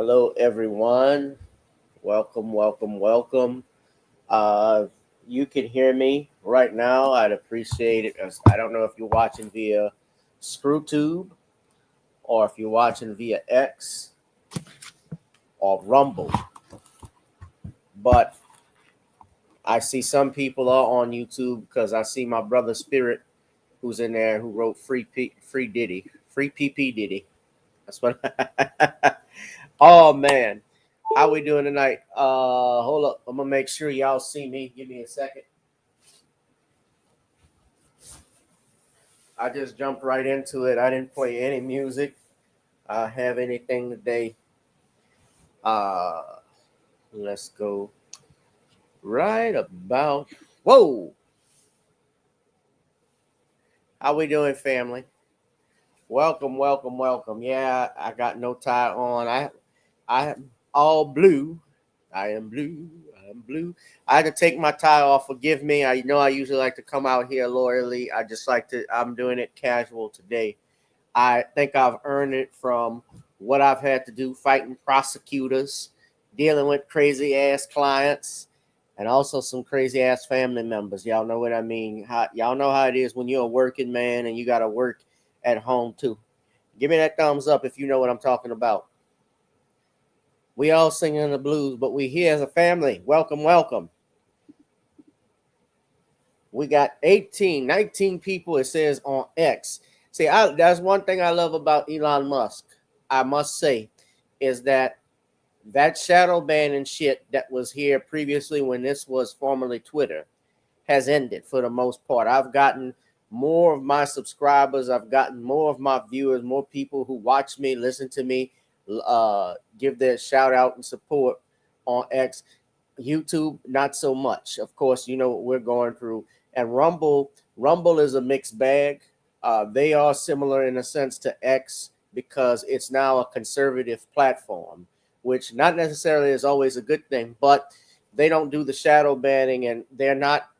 Hello, everyone. Welcome. Uh, you can hear me right now. I'd appreciate it. I don't know if you're watching via ScrewTube or if you're watching via X or Rumble, but I see some people are on YouTube because I see my brother Spirit who's in there who wrote free Diddy, free PP Diddy. That's what. Oh man, how we doing tonight? Hold up. I'm gonna make sure y'all see me. Give me a second. I just jumped right into it. I didn't play any music. Have anything today. Uh, let's go right about. Whoa, how we doing, family? Welcome. Yeah, I got no tie on. I am all blue. I am blue. I am blue. I had to take my tie off. Forgive me. I know I usually like to come out here loyally. I just like to. I'm doing it casual today. I think I've earned it from what I've had to do fighting prosecutors, dealing with crazy ass clients, and also some crazy ass family members. Y'all know what I mean. Y'all know how it is when you're a working man and you got to work at home too. Give me that thumbs up if you know what I'm talking about. We all singing the blues, but we here as a family. Welcome. We got 18, 19 people, it says on X. See, that's one thing I love about Elon Musk, I must say, is that shadow banning shit that was here previously when this was formerly Twitter has ended for the most part. I've gotten more of my subscribers. I've gotten more of my viewers, more people who watch me, listen to me, give their shout out and support on X. YouTube, not so much. Of course, you know what we're going through. And Rumble is a mixed bag. They are similar in a sense to X because it's now a conservative platform, which not necessarily is always a good thing, but they don't do the shadow banning and they're not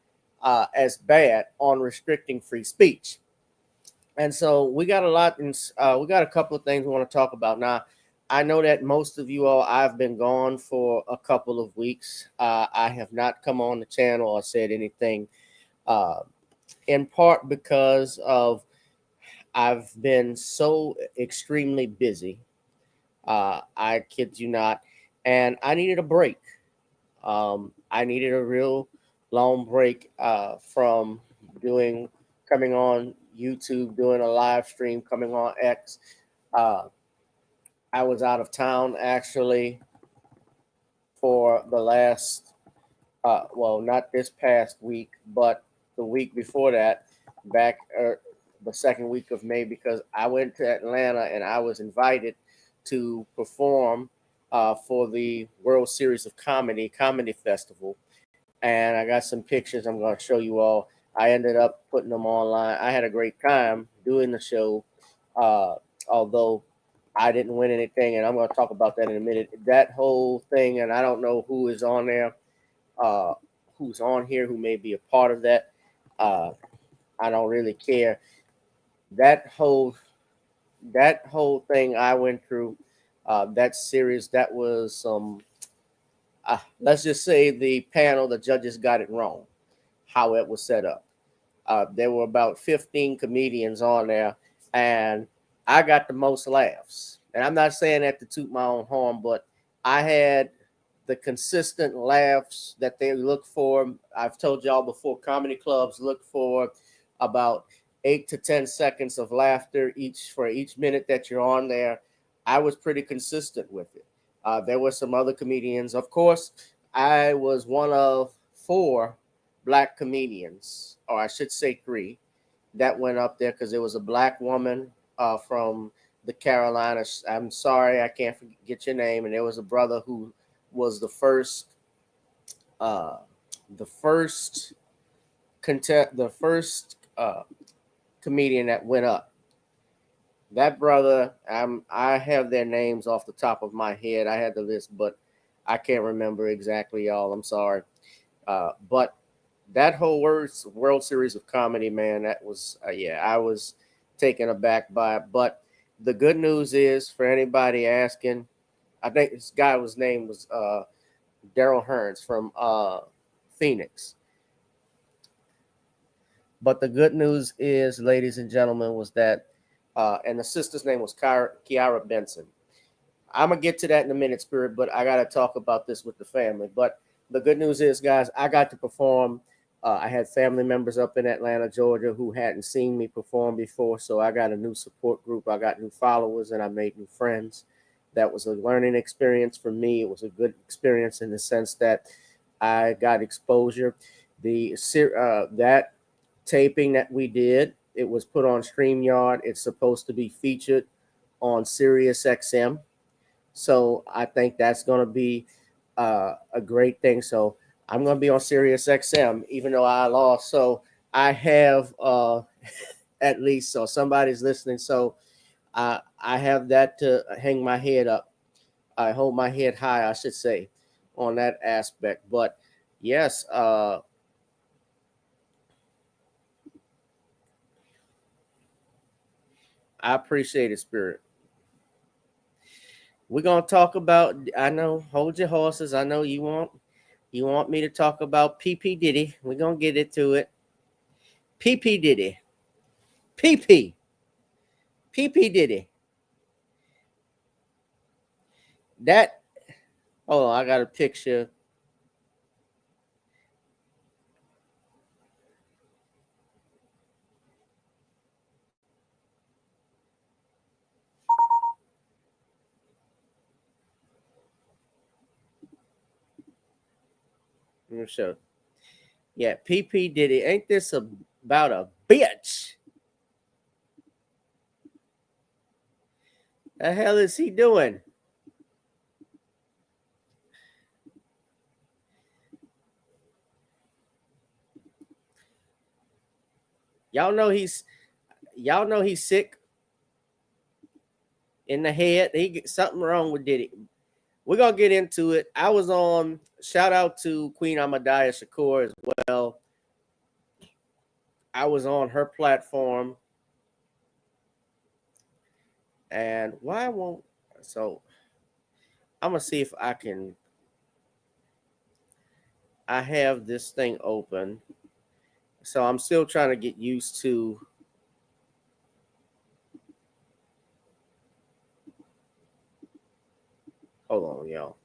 as bad on restricting free speech. And so we got we got a couple of things we want to talk about. Now, I know that most of you all, I've been gone for a couple of weeks. I have not come on the channel or said anything, uh, in part because of I've been so extremely busy. I kid you not. And I needed a break. I needed a real long break from doing coming on YouTube, doing a live stream, coming on X. Uh, I was out of town actually for the last, well, not this past week, but the week before that, back the second week of May, because I went to Atlanta and I was invited to perform for the World Series of Comedy Festival. And I got some pictures I'm going to show you all. I ended up putting them online. I had a great time doing the show, uh, although I didn't win anything, and I'm going to talk about that in a minute. That whole thing, and I don't know who is on there, uh, who's on here, who may be a part of that. Uh, I don't really care. That whole thing I went through, that series, that was some. Let's just say the panel, the judges got it wrong, how it was set up. There were about 15 comedians on there, and I got the most laughs. And I'm not saying that to toot my own horn, but I had the consistent laughs that they look for. I've told y'all before, comedy clubs look for about 8 to 10 seconds of laughter each minute that you're on there. I was pretty consistent with it. There were some other comedians. Of course, I was one of four black comedians, or I should say three, that went up there because there was a black woman from the Carolinas. I'm sorry, I can't forget your name. And there was a brother who was uh, the first the first comedian that went up. That brother, I have their names off the top of my head. I had the list, but I can't remember exactly, y'all. I'm sorry. But that whole World Series of Comedy, man, that was, yeah, I was taken aback by it. But the good news is, for anybody asking, I think this guy was name was Daryl Hearns from Phoenix. But the good news is, ladies and gentlemen, was that, and the sister's name was Kiara Benson. I'm gonna get to that in a minute, Spirit, but I gotta talk about this with the family. But the good news is, guys, I got to perform. I had family members up in Atlanta, Georgia, who hadn't seen me perform before, so I got a new support group. I got new followers, and I made new friends. That was a learning experience for me. It was a good experience in the sense that I got exposure. That taping that we did, it was put on StreamYard. It's supposed to be featured on Sirius XM. So I think that's going to be a great thing. So I'm going to be on Sirius XM, even though I lost. So I have at least, so somebody's listening. So I have that to hang my head up. I hold my head high, I should say, on that aspect. But yes, I appreciate it, Spirit. We're gonna talk about. I know. Hold your horses. I know you want me to talk about PP Diddy. We're gonna get into it. PP Diddy. PP. PP Diddy. That. Oh, I got a picture. Let me show. Yeah, PP Diddy. Ain't this about a bitch? The hell is he doing? Y'all know he's y'all know he's sick in the head. He something wrong with Diddy. We're gonna get into it. I was on. Shout out to Queen Ahmadiyya Shakur as well. I was on her platform, and why won't so? I'm gonna see if I can. I have this thing open, so I'm still trying to get used to. Hold on, y'all.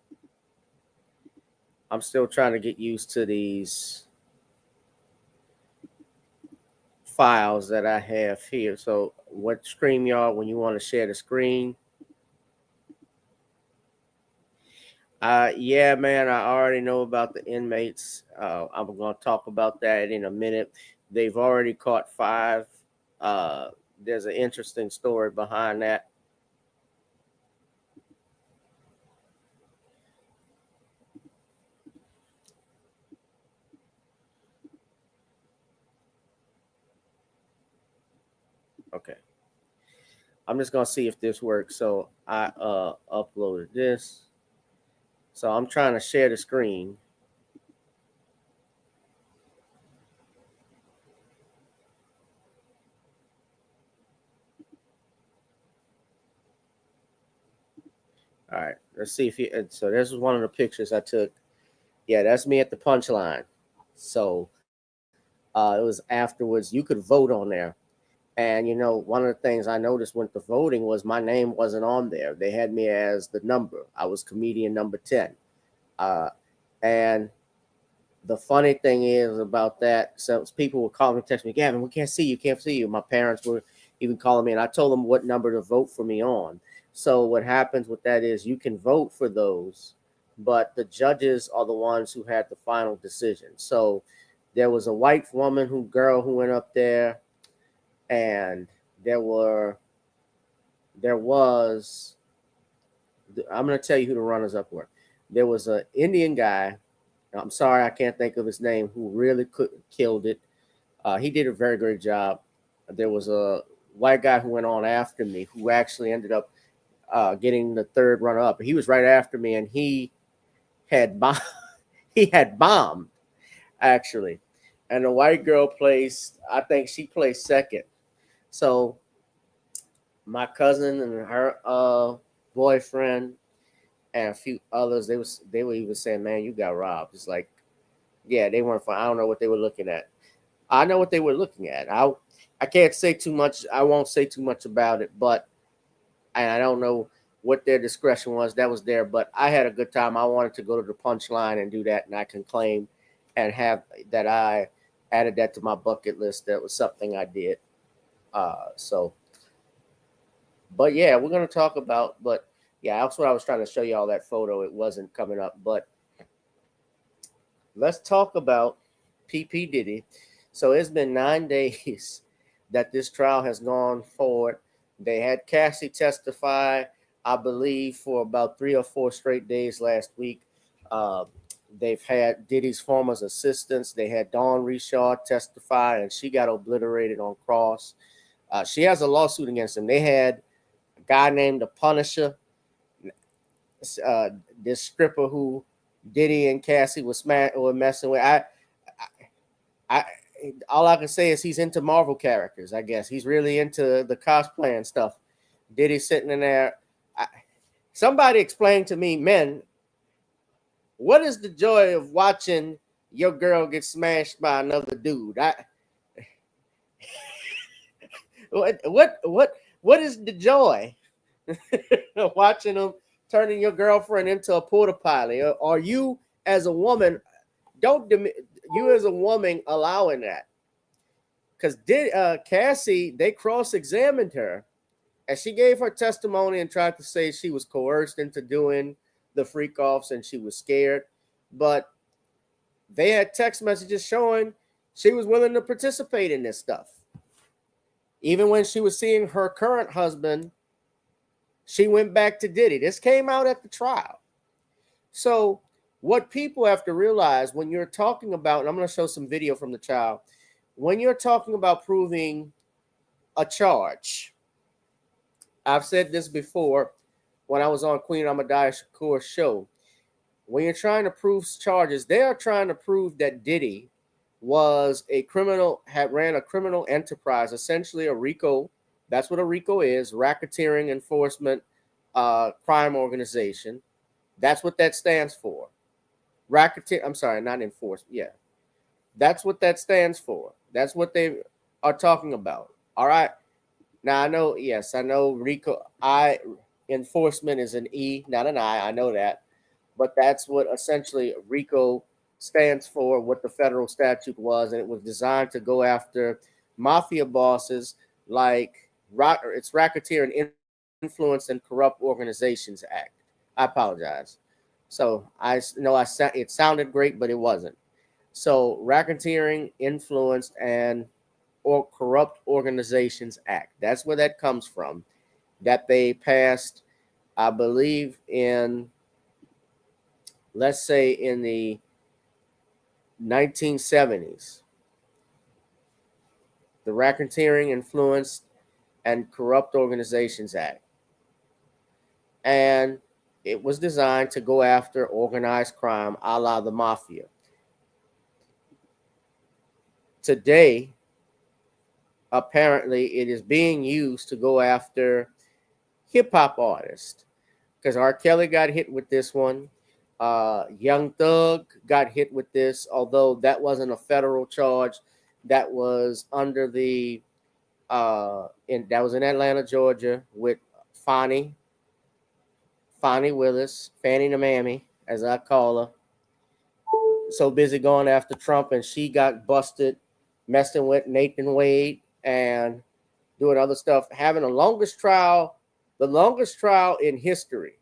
I'm still trying to get used to these files that I have here. So, what StreamYard when you want to share the screen? Yeah, man, I already know about the inmates. I'm going to talk about that in a minute. They've already caught 5. Uh, there's an interesting story behind that. Okay. I'm just going to see if this works. So I uploaded this. So I'm trying to share the screen. All right, let's see if you. So this is one of the pictures I took. Yeah, that's me at the punchline. So it was afterwards. You could vote on there, and one of the things I noticed with the voting was my name wasn't on there. They had me as the number. I was comedian number 10. Uh, and the funny thing is about that, so people would call me, text me, Gavin, we can't see you, can't see you. My parents were even calling me, and I told them what number to vote for me on. So what happens with that is you can vote for those, but the judges are the ones who had the final decision. So there was a white girl who went up there, and there was, I'm going to tell you who the runners up were. There was an Indian guy. I'm sorry, I can't think of his name, who really killed it. He did a very great job. There was a white guy who went on after me, who actually ended up getting the third runner up. He was right after me, and he had he had bombed actually. And the white girl placed, I think she placed second. So my cousin and her boyfriend, and a few others. They were even saying, "Man, you got robbed." It's like, yeah, they weren't fine. I don't know what they were looking at. I know what they were looking at. I can't say too much. I won't say too much about it, but and I don't know what their discretion was. That was there, but I had a good time. I wanted to go to the punchline and do that, and I can claim and have that I added that to my bucket list. That was something I did. So, but yeah, we're gonna talk about. But yeah, that's what I was trying to show you all that photo. It wasn't coming up, but let's talk about PP Diddy. So it's been 9 days that this trial has gone forward. They had Cassie testify, I believe, for about 3 or 4 straight days last week. Uh, they've had Diddy's former assistants. They had Dawn Richard testify, and she got obliterated on cross. She has a lawsuit against him. They had a guy named the Punisher, uh, this stripper who Diddy and Cassie were messing with. I all I can say is he's into Marvel characters. I guess he's really into the cosplay and stuff. Diddy sitting in there. Somebody explain to me, men, what is the joy of watching your girl get smashed by another dude? What is the joy of watching them turning your girlfriend into a porta potty? Or you as a woman, you as a woman allowing that? Because Cassie, they cross-examined her, and she gave her testimony and tried to say she was coerced into doing the freak offs and she was scared. But they had text messages showing she was willing to participate in this stuff. Even when she was seeing her current husband, she went back to Diddy. This came out at the trial. So what people have to realize when you're talking about, and I'm going to show some video from the trial, when you're talking about proving a charge, I've said this before when I was on Queen Ahmadiyya Shakur's show. When you're trying to prove charges, they are trying to prove that Diddy was a criminal, ran a criminal enterprise, essentially a RICO. That's what a RICO is, racketeering enforcement crime organization. That's what that stands for. Racketeer. I'm sorry, not enforcement. Yeah, that's what that stands for. That's what they are talking about. All right. Now I know. Yes, I know. RICO. Enforcement is an E, not an I. I know that, but that's what essentially RICO stands for. What the federal statute was, and it was designed to go after mafia bosses like it's Racketeer and Influence and Corrupt Organizations Act. I apologize. So I know it sounded great, but it wasn't. So Racketeering, Influenced, and or Corrupt Organizations Act. That's where that comes from. That they passed, I believe, in, let's say, in the 1970s. The Racketeering, Influenced, and Corrupt Organizations Act. And it was designed to go after organized crime a la the mafia. Today, apparently, it is being used to go after hip hop artists. Because R. Kelly got hit with this one. Young Thug got hit with this, although that wasn't a federal charge. That was under the that was in Atlanta, Georgia, with Fannie Willis, Fannie the Mammy, as I call her. So busy going after Trump, and she got busted messing with Nathan Wade and doing other stuff, having the longest trial in history.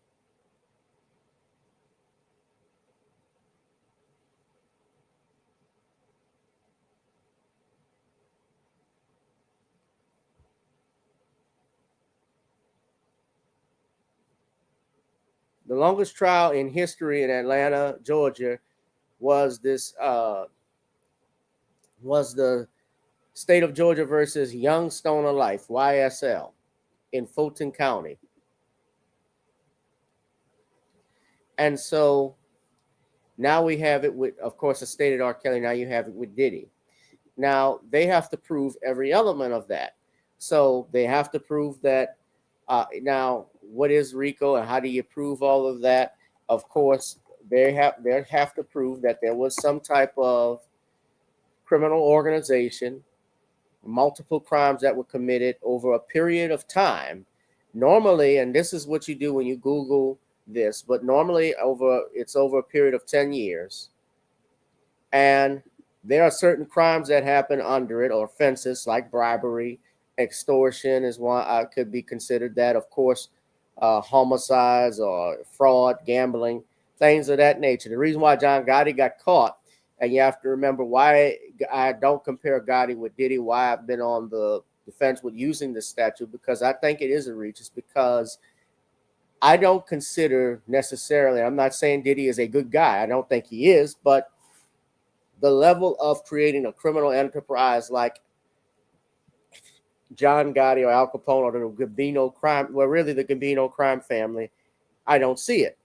The longest trial in history in Atlanta, Georgia, was the state of Georgia versus Youngstoner Life, YSL, in Fulton County. And so now we have it with, of course, the state of R. Kelly. Now you have it with Diddy. Now they have to prove every element of that. So they have to prove that. Now, what is RICO and how do you prove all of that? Of course, they have to prove that there was some type of criminal organization, multiple crimes that were committed over a period of time. Normally, and this is what you do when you Google this, but normally it's over a period of 10 years. And there are certain crimes that happen under it, or offenses like bribery, extortion is one could be considered that. Of course, homicides or fraud, gambling, things of that nature. The reason why John Gotti got caught, and you have to remember why I don't compare Gotti with Diddy, why I've been on the defense with using this statute, because I think it is a reach. It's because I don't consider necessarily, I'm not saying Diddy is a good guy. I don't think he is, but the level of creating a criminal enterprise like John Gotti or Al Capone or the Gambino crime, well, really the Gambino crime family, I don't see it.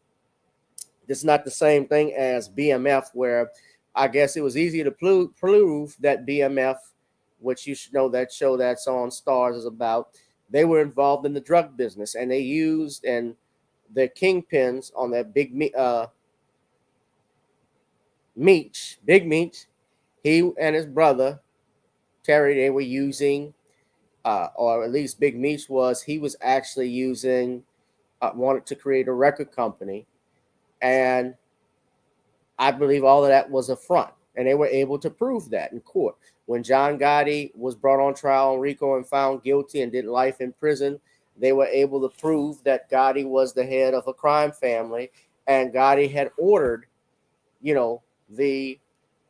It's not the same thing as BMF, where I guess it was easier to prove that BMF, which you should know that show that's on Stars is about, they were involved in the drug business, and they used and the kingpins on that Big Meech, he and his brother Terry, they were using, or at least Big Meech was, he was actually using, wanted to create a record company, and I believe all of that was a front, and they were able to prove that in court. When John Gotti was brought on trial on RICO and found guilty and did life in prison, they were able to prove that Gotti was the head of a crime family, and Gotti had ordered, the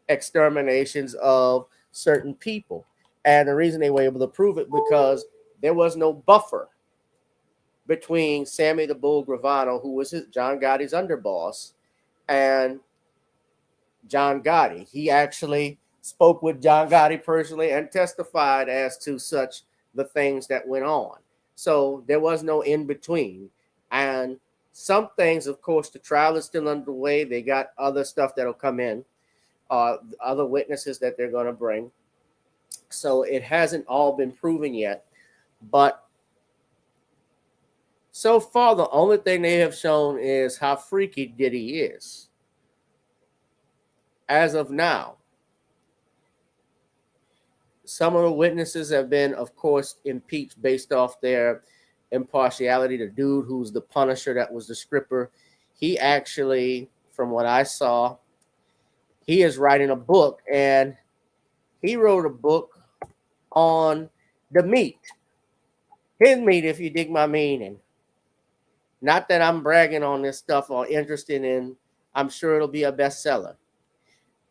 exterminations of certain people. And the reason they were able to prove it because there was no buffer between Sammy the Bull Gravano, who was John Gotti's underboss, and John Gotti. He actually spoke with John Gotti personally and testified as to such the things that went on. So there was no in between. And some things, of course, the trial is still underway. They got other stuff that'll come in, other witnesses that they're going to bring. So it hasn't all been proven yet. But so far, the only thing they have shown is how freaky Diddy is. As of now, some of the witnesses have been, of course, impeached based off their impartiality. The dude who's the Punisher, that was the scripper, he actually, from what I saw, he is writing a book, and he wrote a book on the meat. His meat, if you dig my meaning. Not that I'm bragging on this stuff or interested in, I'm sure it'll be a bestseller.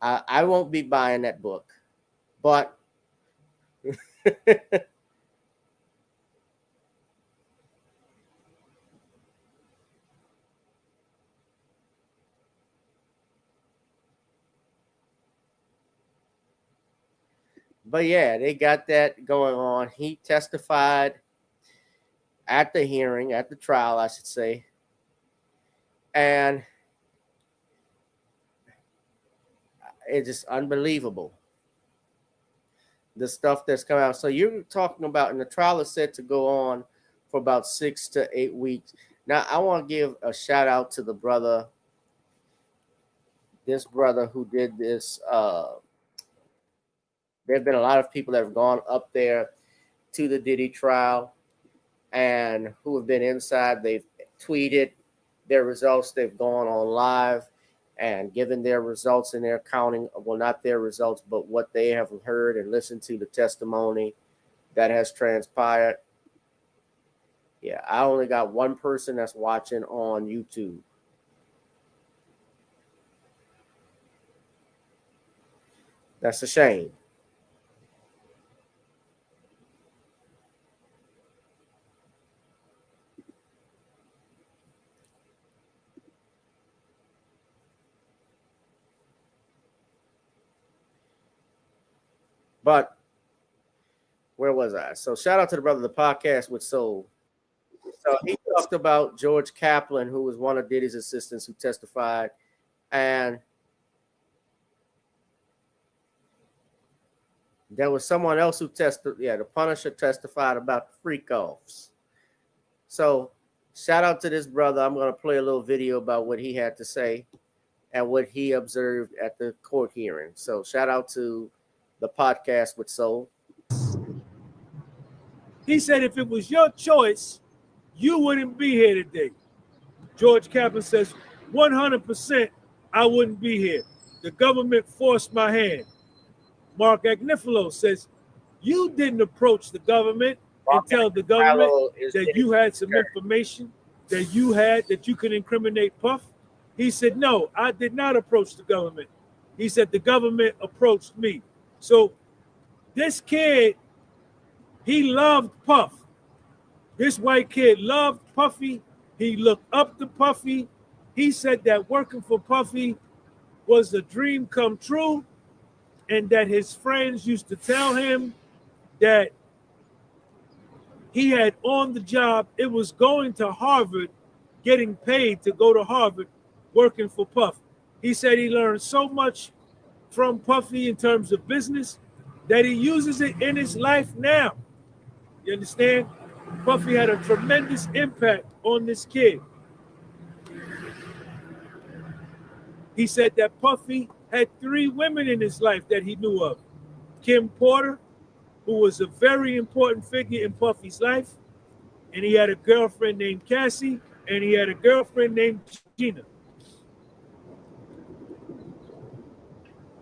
I won't be buying that book, but but yeah, they got that going on. He testified at the hearing, at the trial, I should say, and it's just unbelievable, the stuff that's come out. So you're talking about, and the trial is set to go on for about 6 to 8 weeks. Now, I want to give a shout out to this brother who did this. There have been a lot of people that have gone up there to the Diddy trial and who have been inside. They've tweeted their results. They've gone on live and given their results in their counting. Well, not their results, but what they have heard and listened to, the testimony that has transpired. Yeah, I only got one person that's watching on YouTube. That's a shame. But where was I? So shout out to the brother, the podcast with Soul. So he talked about George Kaplan, who was one of Diddy's assistants who testified, and there was someone else who testified. Yeah, the Punisher testified about the freak offs. So shout out to this brother. I'm going to play a little video about what he had to say and what he observed at the court hearing. So shout out to the podcast with Soul. He said if it was your choice, you wouldn't be here today. George Kaplan says 100% I wouldn't be here. The government forced my hand. Mark Agnifilo says you didn't approach the government and tell the government that you had some information that you could incriminate Puff. He said, no, I did not approach the government. He said the government approached me. So this kid, he loved Puff. This white kid loved Puffy. He looked up to Puffy. He said that working for Puffy was a dream come true, and that his friends used to tell him that he had on the job. It was going to Harvard, getting paid to go to Harvard, working for Puff. He said he learned so much from Puffy in terms of business that he uses it in his life now. You understand? Puffy had a tremendous impact on this kid. He said that Puffy had 3 women in his life that he knew of. Kim Porter, who was a very important figure in Puffy's life, and he had a girlfriend named Cassie, and he had a girlfriend named Gina.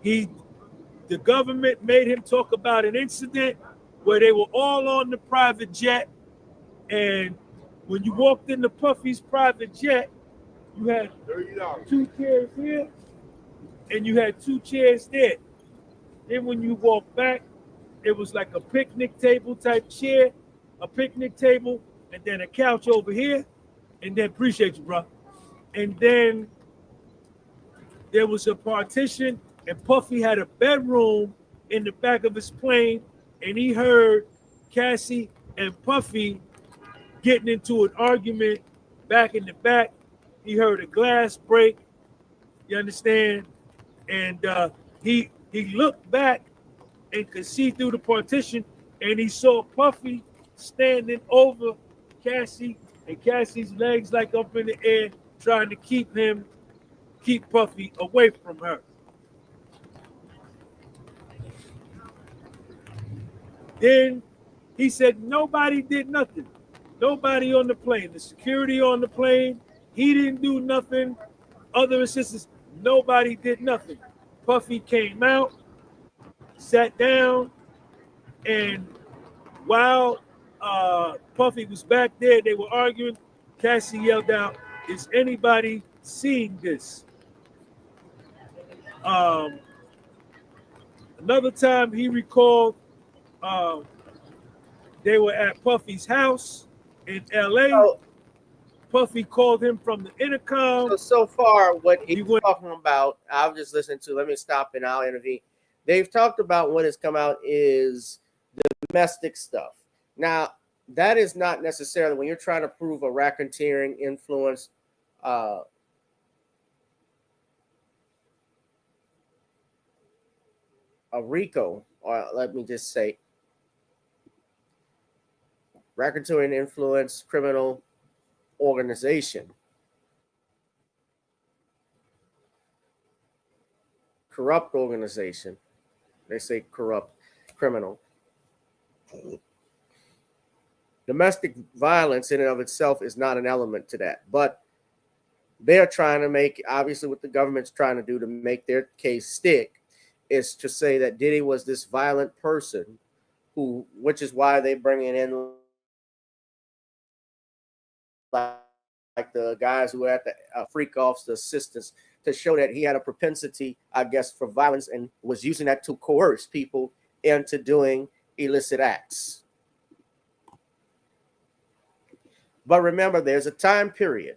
The government made him talk about an incident where they were all on the private jet, and when you walked into Puffy's private jet, you had 2 chairs here, and you had 2 chairs there. Then when you walked back, it was like a picnic table type chair, a picnic table, and then a couch over here, and then, appreciate you, bro. And then there was a partition, and Puffy had a bedroom in the back of his plane, and he heard Cassie and Puffy getting into an argument back in the back. He heard a glass break, you understand? And he looked back and could see through the partition, and he saw Puffy standing over Cassie, and Cassie's legs like up in the air, trying to keep Puffy away from her. Then he said nobody did nothing. Nobody on the plane. The security on the plane, he didn't do nothing. Other assistants, nobody did nothing. Puffy came out, sat down, and while Puffy was back there, they were arguing. Cassie yelled out, "Is anybody seeing this?" Another time he recalled they were at Puffy's house in LA. So, Puffy called him from the intercom. So far, what he's talking about, I'll just listen to. Let me stop and I'll intervene. They've talked about what has come out is the domestic stuff. Now, that is not necessarily when you're trying to prove a racketeering influence. A RICO, or let me just say, racketeering influence criminal organization. Corrupt organization. They say corrupt criminal. Domestic violence in and of itself is not an element to that, but they're trying to make, obviously what the government's trying to do to make their case stick is to say that Diddy was this violent person who, which is why they bring it in like the guys who were at the freak offs, the assistants, to show that he had a propensity, I guess, for violence and was using that to coerce people into doing illicit acts. But remember, there's a time period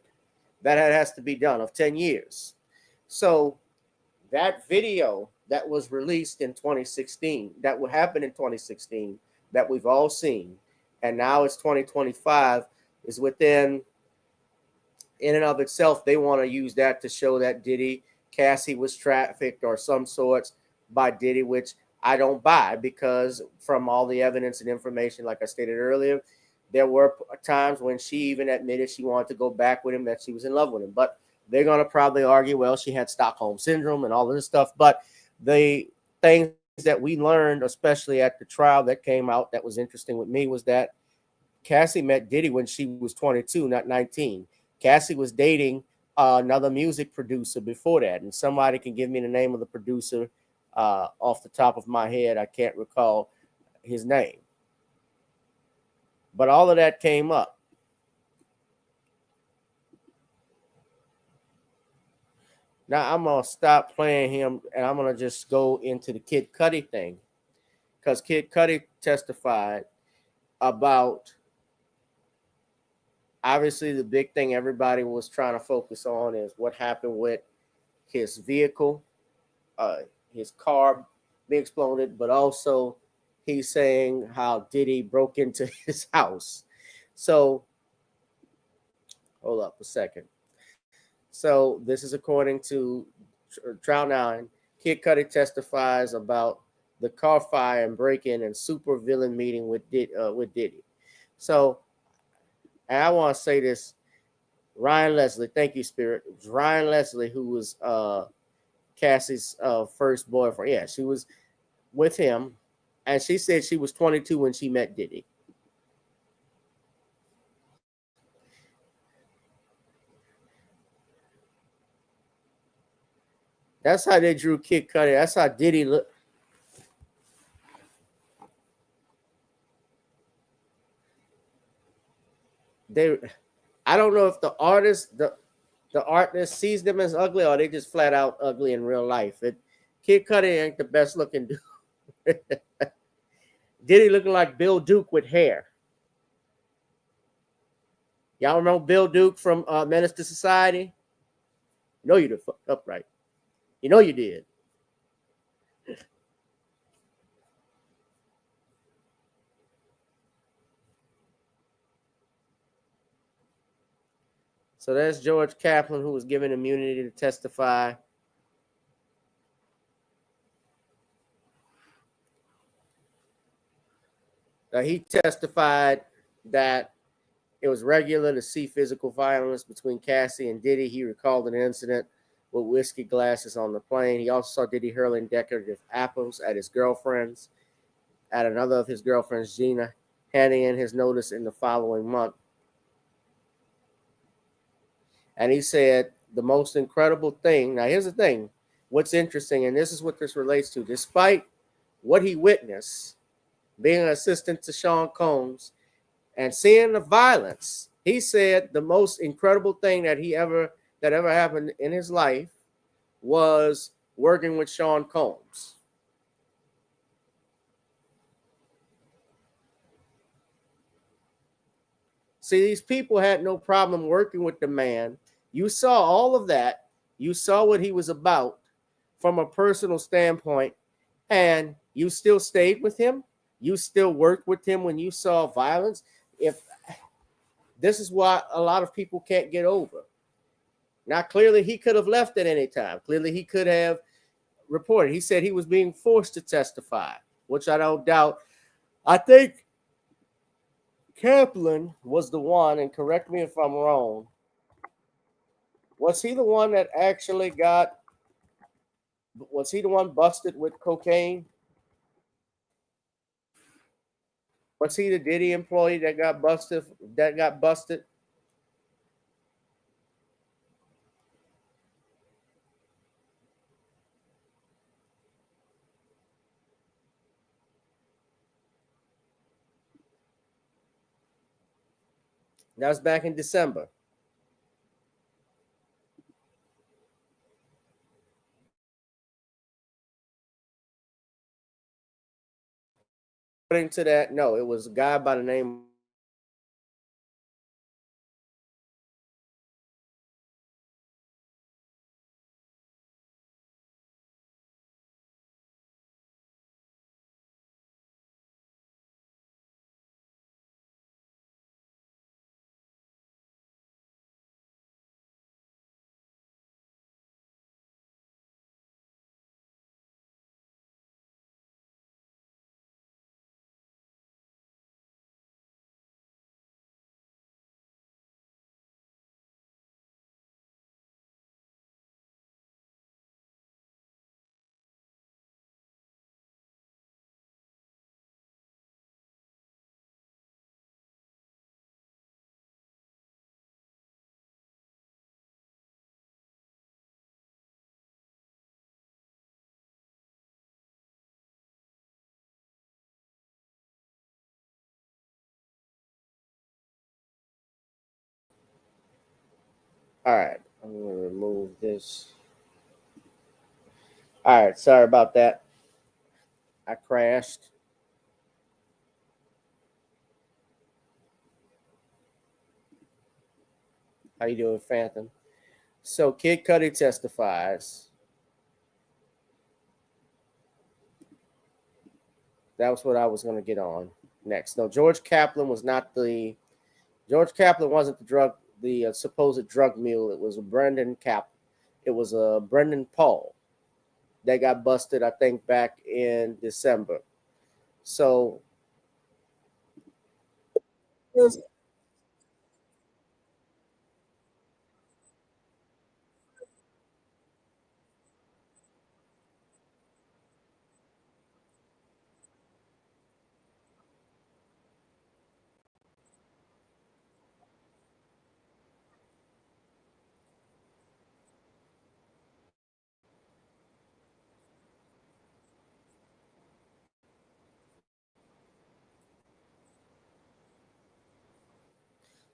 that has to be done of 10 years. So that video that was released in 2016, that would happen in 2016, that we've all seen, and now it's 2025, is within, in and of itself, they want to use that to show that Cassie was trafficked or some sorts by Diddy, which I don't buy, because from all the evidence and information, like I stated earlier, There were times when she even admitted she wanted to go back with him, that she was in love with him. But they're going to probably argue, well, she had Stockholm syndrome and all of this stuff. But the things that we learned, especially at the trial that came out that was interesting with me, was that Cassie met Diddy when she was 22, not 19. Cassie was dating another music producer before that. And somebody can give me the name of the producer off the top of my head. I can't recall his name. But all of that came up. Now I'm gonna stop playing him and I'm gonna just go into the Kid Cudi thing, because Kid Cudi testified about, obviously the big thing everybody was trying to focus on is what happened with his vehicle, uh, his car being exploded, but also he's saying how Diddy broke into his house. So hold up a second. So this is according to Trial 9. Kid Cudi testifies about the car fire and break-in and super villain meeting with Diddy. So, and I want to say this, Ryan Leslie, thank you, Spirit. It was Ryan Leslie who was Cassie's first boyfriend. Yeah, she was with him, and she said she was 22 when she met Diddy. That's how they drew Kid Cudi. That's how Diddy looked. They, I don't know if the artist sees them as ugly or they just flat out ugly in real life. Kid Cudi ain't the best looking dude. Diddy looking like Bill Duke with hair. Y'all remember Bill Duke from Menace to Society? You know you did fucked up, right? You know you did. So that's George Kaplan, who was given immunity to testify. He testified that it was regular to see physical violence between Cassie and Diddy. He recalled an incident with whiskey glasses on the plane. He also saw Diddy hurling decorative apples at his girlfriends, at another of his girlfriends, Gina, handing in his notice in the following month. And he said the most incredible thing. Now, here's the thing. What's interesting, and this is what this relates to, despite what he witnessed, being an assistant to Sean Combs and seeing the violence, he said the most incredible thing that ever happened in his life was working with Sean Combs. See, these people had no problem working with the man. You saw all of that. You saw what he was about from a personal standpoint, and you still stayed with him. You still worked with him when you saw violence. If this is what a lot of people can't get over. Now, clearly, he could have left at any time. Clearly, he could have reported. He said he was being forced to testify, which I don't doubt. I think Kaplan was the one, and correct me if I'm wrong. Was he the one that actually got? Was he the one busted with cocaine? Was he the Diddy employee that got busted? That got busted? That was back in December. According to that, no, it was a guy by the name All right, I'm gonna remove this. All right, sorry about that. I crashed. How you doing, Phantom? So Kid Cudi testifies. That was what I was going to get on next. No, George Kaplan was not the George Kaplan wasn't the supposed drug mule. It was Brendan Cap. It was Brendan Paul that got busted, I think, back in December. So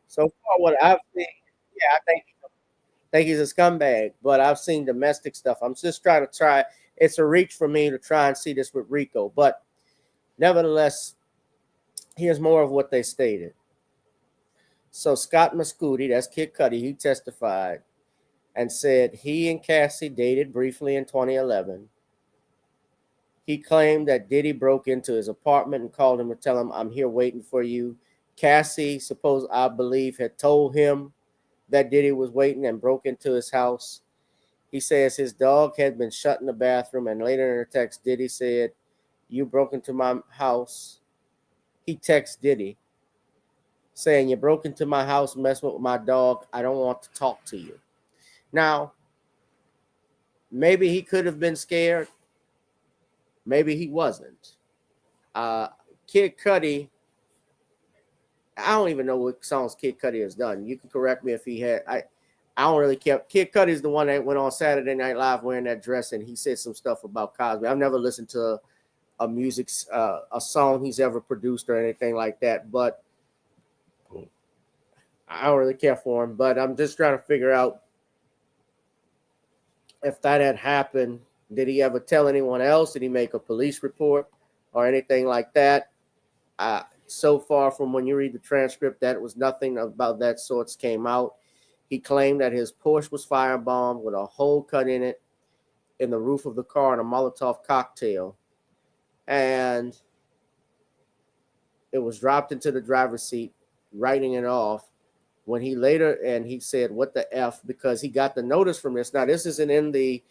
so far, what I've seen, yeah, I think he's a scumbag. But I've seen domestic stuff. I'm just trying. It's a reach for me to try and see this with Rico, but nevertheless, here's more of what they stated. So Scott Mascudi, that's Kid Cudi, he testified and said he and Cassie dated briefly in 2011. He claimed that Diddy broke into his apartment and called him to tell him, "I'm here waiting for you." Cassie, I believe, had told him that Diddy was waiting and broke into his house. He says his dog had been shut in the bathroom, and later in a text, Diddy said, "You broke into my house." He texted Diddy saying, "You broke into my house, messing with my dog. I don't want to talk to you." Now, maybe he could have been scared. Maybe he wasn't. Uh, Kid Cudi, I don't even know what songs Kid Cudi has done. You can correct me if he had. I don't really care. Kid Cudi is the one that went on Saturday Night Live wearing that dress, and he said some stuff about Cosby. I've never listened to a song he's ever produced or anything like that, but I don't really care for him. But I'm just trying to figure out if that had happened. Did he ever tell anyone else? Did he make a police report or anything like that? So far from when you read the transcript, that was nothing about that sorts came out. He claimed that his Porsche was firebombed with a hole cut in it in the roof of the car and a Molotov cocktail. And it was dropped into the driver's seat, writing it off. When he later, and he said, "What the F?" because he got the notice from this. Now, this isn't in the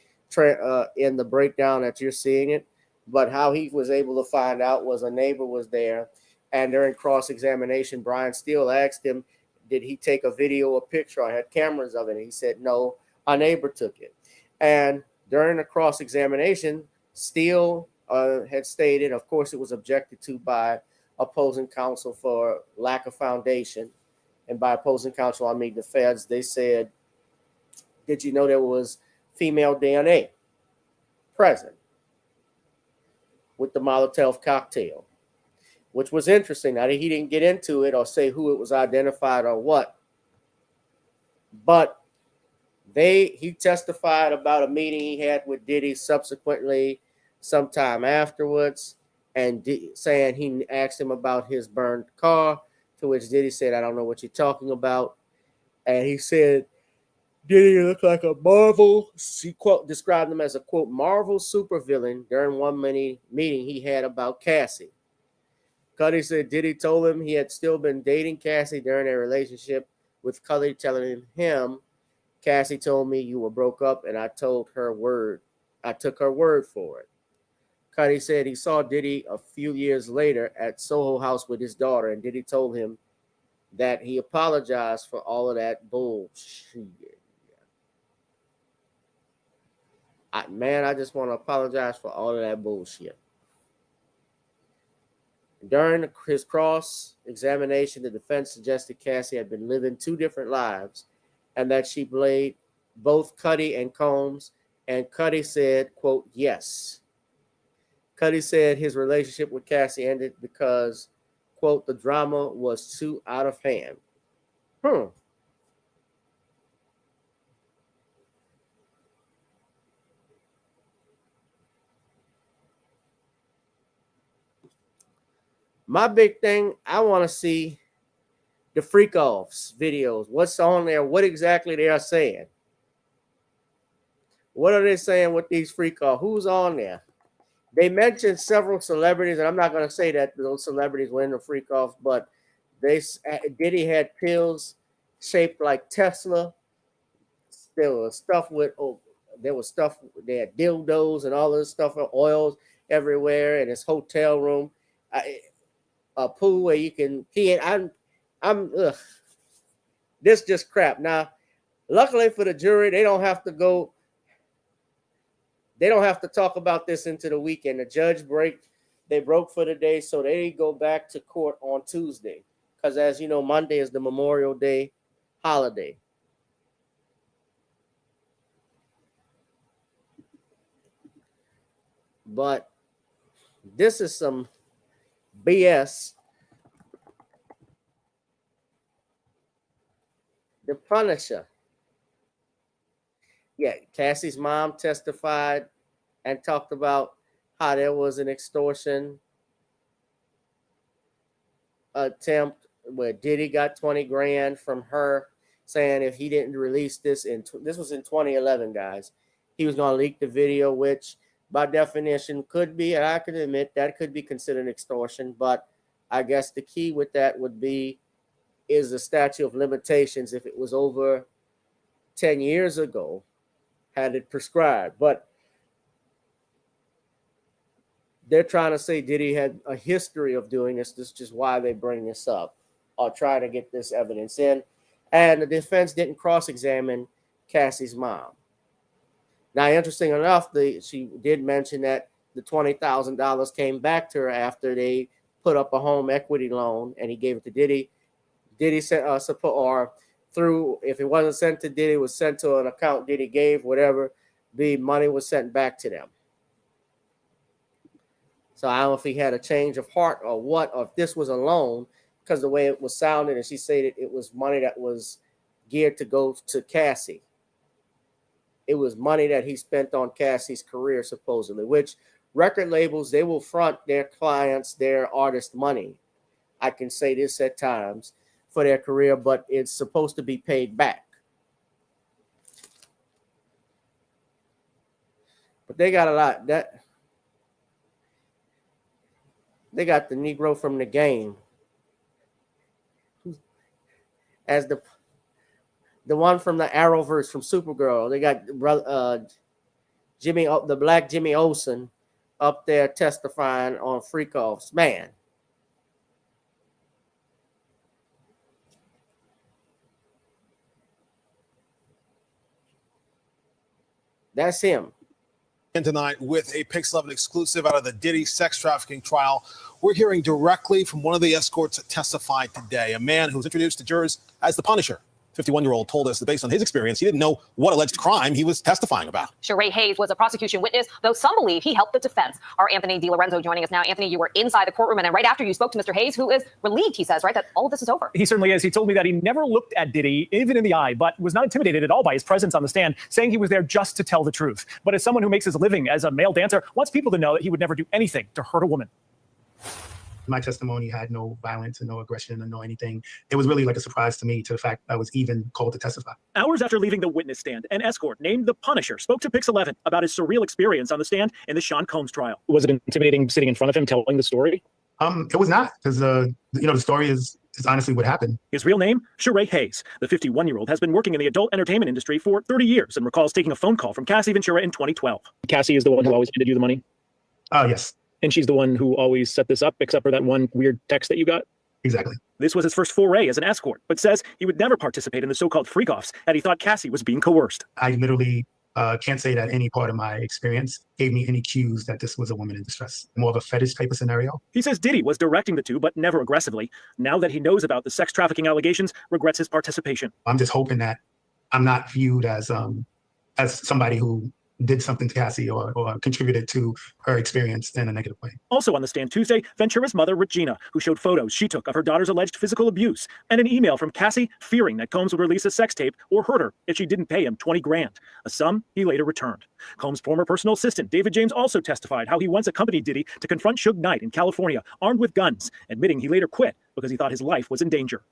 breakdown that you're seeing it, but how he was able to find out was a neighbor was there, and during cross-examination, Brian Steele asked him, "Did he take a video or picture? I had cameras of it." And he said, "No, a neighbor took it." And during the cross-examination, Steele had stated, of course, it was objected to by opposing counsel for lack of foundation. And by opposing counsel, I mean the feds. They said, "Did you know there was female DNA present with the Molotov cocktail?" Which was interesting. Now, he didn't get into it or say who it was identified or what, but he testified about a meeting he had with Diddy subsequently, sometime afterwards, and saying he asked him about his burned car, to which Diddy said, "I don't know what you're talking about." And he said, "Diddy looked like a Marvel." He described him as a quote Marvel supervillain during one meeting he had about Cassie. Cudi said Diddy told him he had still been dating Cassie during their relationship, with Cudi telling him, "Cassie told me you were broke up, and I took her word for it." Cudi said he saw Diddy a few years later at Soho House with his daughter, and Diddy told him that he apologized for all of that bullshit. I just want to apologize for all of that bullshit. During his cross examination, the defense suggested Cassie had been living two different lives and that she played both Cudi and Combs. And Cudi said, quote, "Yes." Cudi said his relationship with Cassie ended because, quote, "the drama was too out of hand." Hmm. My big thing, I want to see the freak offs videos. What's on there? What exactly they are saying? What are they saying with these freak offs? Who's on there? They mentioned several celebrities, and I'm not going to say that those celebrities were in the freak offs, but Diddy had pills shaped like Tesla. There was stuff with they had dildos and all this stuff, oils everywhere in his hotel room. A pool where you can pee in. This just crap. Now, luckily for the jury, they don't have to talk about this into the weekend. The judge broke for the day, so they go back to court on Tuesday. Because as you know, Monday is the Memorial Day holiday. But this is some BS. The Punisher. Yeah, Cassie's mom testified and talked about how there was an extortion attempt where Diddy got 20 grand from her, saying if he didn't release this this was in 2011, guys, he was going to leak the video, which by definition could be, and I can admit that could be considered extortion. But I guess the key with that is the statute of limitations. If it was over 10 years ago, had it prescribed. But they're trying to say Diddy had a history of doing this. This is just why they bring this up or try to get this evidence in. And the defense didn't cross-examine Cassie's mom. Now, interesting enough, she did mention that the $20,000 came back to her after they put up a home equity loan, and he gave it to Diddy. Diddy sent or through, if it wasn't sent to Diddy, it was sent to an account Diddy gave, whatever, the money was sent back to them. So I don't know if he had a change of heart or what, or if this was a loan, because the way it was sounded, and she said it was money that was geared to go to Cassie. It was money that he spent on Cassie's career, supposedly, which record labels, they will front their clients, their artist money. I can say this at times for their career, but it's supposed to be paid back. But they got a lot. They got the Negro from the Game as the one from the Arrowverse from Supergirl. They got the black Jimmy Olsen up there testifying on freak offs. Man. That's him. Tonight with a Pix 11 exclusive out of the Diddy sex trafficking trial. We're hearing directly from one of the escorts that testified today, a man who was introduced to jurors as the Punisher. 51-year-old told us that based on his experience, he didn't know what alleged crime he was testifying about. Sheree Hayes was a prosecution witness, though some believe he helped the defense. Our Anthony DiLorenzo joining us now. Anthony, you were inside the courtroom, and then right after you spoke to Mr. Hayes, who is relieved, he says, right, that all of this is over. He certainly is. He told me that he never looked at Diddy, even in the eye, but was not intimidated at all by his presence on the stand, saying he was there just to tell the truth. But as someone who makes his living as a male dancer, wants people to know that he would never do anything to hurt a woman. My testimony had no violence and no aggression and no anything. It was really like a surprise to me, to the fact I was even called to testify. Hours after leaving the witness stand, an escort named the Punisher spoke to Pix 11 about his surreal experience on the stand in the Sean Combs trial. Was it intimidating sitting in front of him telling the story? It was not, because the story is honestly what happened. His real name, Sheree Hayes. The 51-year-old has been working in the adult entertainment industry for 30 years and recalls taking a phone call from Cassie Ventura in 2012. Cassie is the one who always handed you the money? Yes. And she's the one who always set this up, except for that one weird text that you got? Exactly. This was his first foray as an escort, but says he would never participate in the so-called freak-offs, and he thought Cassie was being coerced. I literally can't say that any part of my experience gave me any cues that this was a woman in distress. More of a fetish type of scenario. He says Diddy was directing the two, but never aggressively. Now that he knows about the sex trafficking allegations, regrets his participation. I'm just hoping that I'm not viewed as somebody who did something to Cassie or contributed to her experience in a negative way. Also on the stand Tuesday, Ventura's mother, Regina, who showed photos she took of her daughter's alleged physical abuse, and an email from Cassie fearing that Combs would release a sex tape or hurt her if she didn't pay him $20 grand, a sum he later returned. Combs' former personal assistant, David James, also testified how he once accompanied Diddy to confront Suge Knight in California, armed with guns, admitting he later quit because he thought his life was in danger.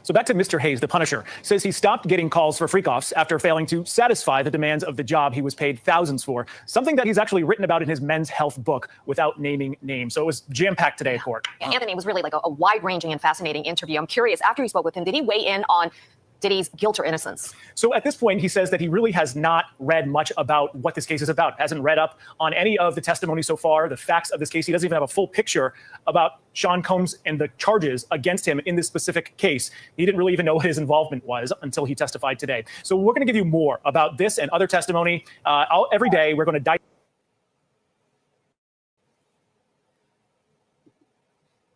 So back to Mr. Hayes, the Punisher, says he stopped getting calls for freak-offs after failing to satisfy the demands of the job he was paid thousands for, something that he's actually written about in his men's health book without naming names. So it was jam-packed today at court. Anthony, it was really like a wide-ranging and fascinating interview. I'm curious, after you spoke with him, did he weigh in on Diddy's guilt or innocence? So at this point, he says that he really has not read much about what this case is about, hasn't read up on any of the testimony so far, the facts of this case. He doesn't even have a full picture about Sean Combs and the charges against him in this specific case. He didn't really even know what his involvement was until he testified today. So we're going to give you more about this and other testimony. Every day, we're going to dive.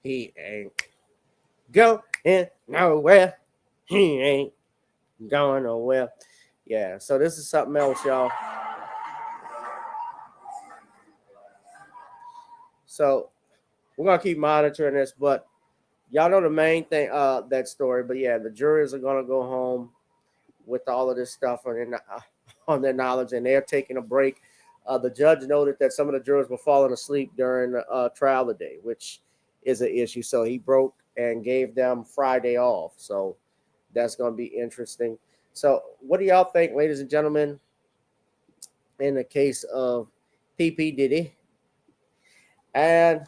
He ain't going nowhere. He ain't going nowhere. Yeah, so this is something else, y'all. So we're gonna keep monitoring this, but y'all know the main thing, that story. But yeah, the jurors are gonna go home with all of this stuff on their knowledge, and they're taking a break. The judge noted that some of the jurors were falling asleep during the trial today, which is an issue. So he broke and gave them Friday off. So that's going to be interesting. So what do y'all think, ladies and gentlemen, in the case of P. Diddy? And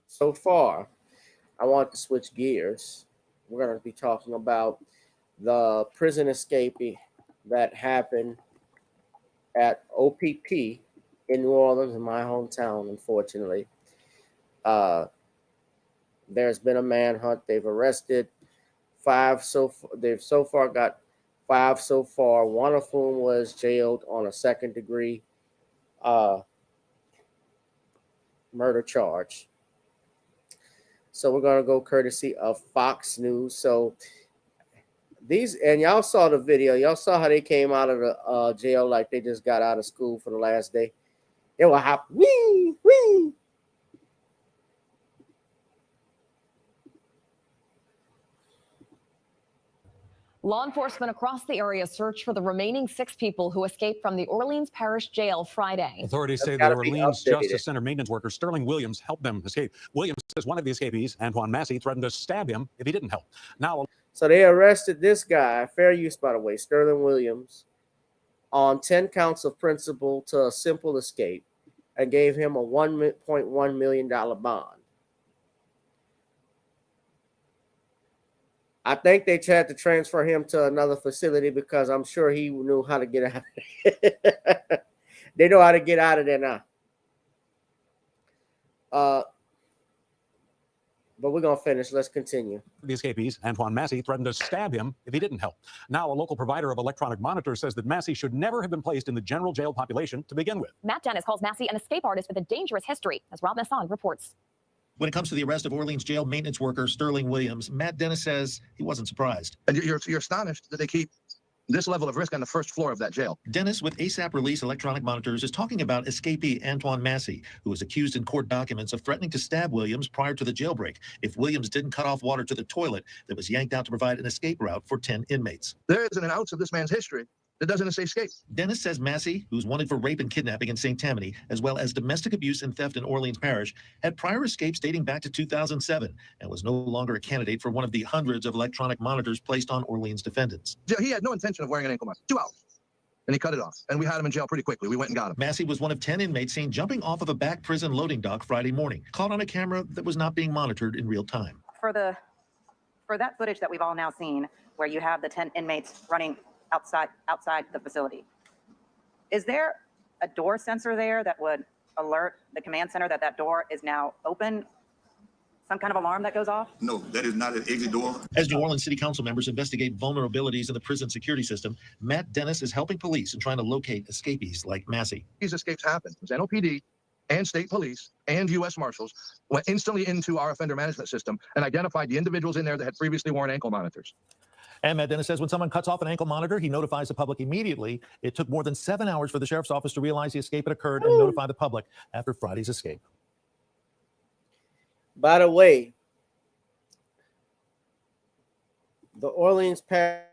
so far, I want to switch gears. We're going to be talking about the prison escape that happened at OPP in New Orleans, in my hometown, unfortunately. There's been a manhunt. They've arrested 5 they've so far got 5 so far, one of whom was jailed on a second-degree murder charge. So we're going to go courtesy of Fox News. So these, and y'all saw the video. Y'all saw how they came out of the jail like they just got out of school for the last day. They were hop, wee, wee. Law enforcement across the area search for the remaining 6 people who escaped from the Orleans Parish Jail Friday. Authorities say the Orleans Justice Center maintenance worker Sterling Williams helped them escape. Williams says one of the escapees, Antoine Massey, threatened to stab him if he didn't help. Now, so they arrested this guy, fair use, by the way, Sterling Williams, on 10 counts of principal to a simple escape, and gave him a $1.1 million bond. I think they tried to transfer him to another facility because I'm sure he knew how to get out of there. They know how to get out of there now. But we're going to finish. Let's continue. The escapees, Antoine Massey, threatened to stab him if he didn't help. Now, a local provider of electronic monitors says that Massey should never have been placed in the general jail population to begin with. Matt Dennis calls Massey an escape artist with a dangerous history, as Rob Masson reports. When it comes to the arrest of Orleans jail maintenance worker Sterling Williams, Matt Dennis says he wasn't surprised. And you're astonished that they keep this level of risk on the first floor of that jail. Dennis with ASAP Release Electronic Monitors is talking about escapee Antoine Massey, who was accused in court documents of threatening to stab Williams prior to the jailbreak if Williams didn't cut off water to the toilet that was yanked out to provide an escape route for 10 inmates. There isn't an ounce of this man's history that doesn't say escape. Dennis says Massey, who's wanted for rape and kidnapping in St. Tammany, as well as domestic abuse and theft in Orleans Parish, had prior escapes dating back to 2007 and was no longer a candidate for one of the hundreds of electronic monitors placed on Orleans defendants. He had no intention of wearing an ankle monitor. 2 hours. And he cut it off. And we had him in jail pretty quickly. We went and got him. Massey was one of 10 inmates seen jumping off of a back prison loading dock Friday morning, caught on a camera that was not being monitored in real time. For that footage that we've all now seen, where you have the 10 inmates running outside the facility, is there a door sensor there that would alert the command center that that door is now open some kind of alarm that goes off? No, that is not an exit door. As New Orleans City Council members investigate vulnerabilities in the prison security system, Matt Dennis is helping police in trying to locate escapees like Massey. These escapes happened. It was NOPD and state police and U.S. Marshals went instantly into our offender management system and identified the individuals in there that had previously worn ankle monitors. And Matt Dennis says when someone cuts off an ankle monitor, he notifies the public immediately. It took more than 7 hours for the sheriff's office to realize the escape had occurred and notify the public after Friday's escape. By the way, the Orleans Parish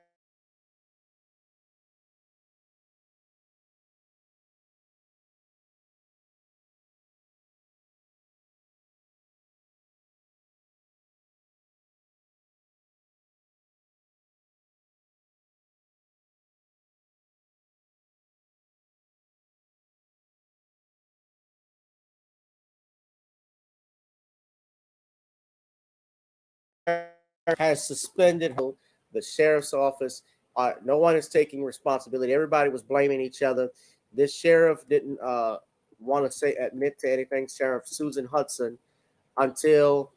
has suspended the sheriff's office. No one is taking responsibility. Everybody was blaming each other. This sheriff didn't want to admit to anything, Sheriff Susan Hudson, until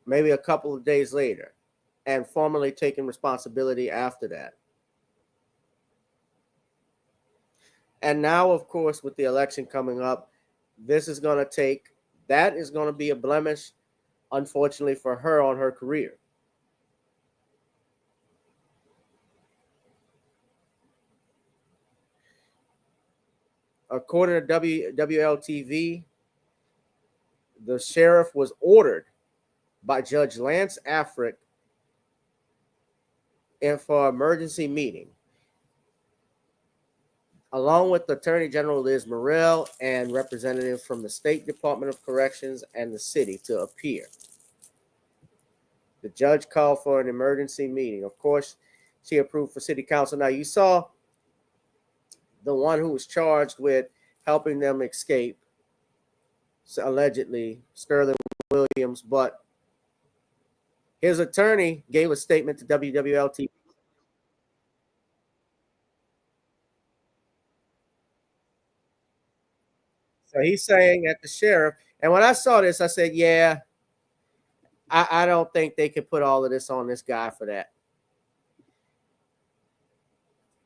maybe a couple of days later, and formally taking responsibility after that. And now, of course, with the election coming up, that is going to be a blemish, unfortunately, for her on her career. According to WLTV, the sheriff was ordered by Judge Lance Afric for an emergency meeting, along with Attorney General Liz Murrell and representatives from the State Department of Corrections and the city to appear. The judge called for an emergency meeting. Of course, she approved for city council. Now, you saw the one who was charged with helping them escape, so allegedly, Sterling Williams, but his attorney gave a statement to WWLTV. So he's saying that the sheriff, and when I saw this, I said, yeah, I don't think they could put all of this on this guy for that.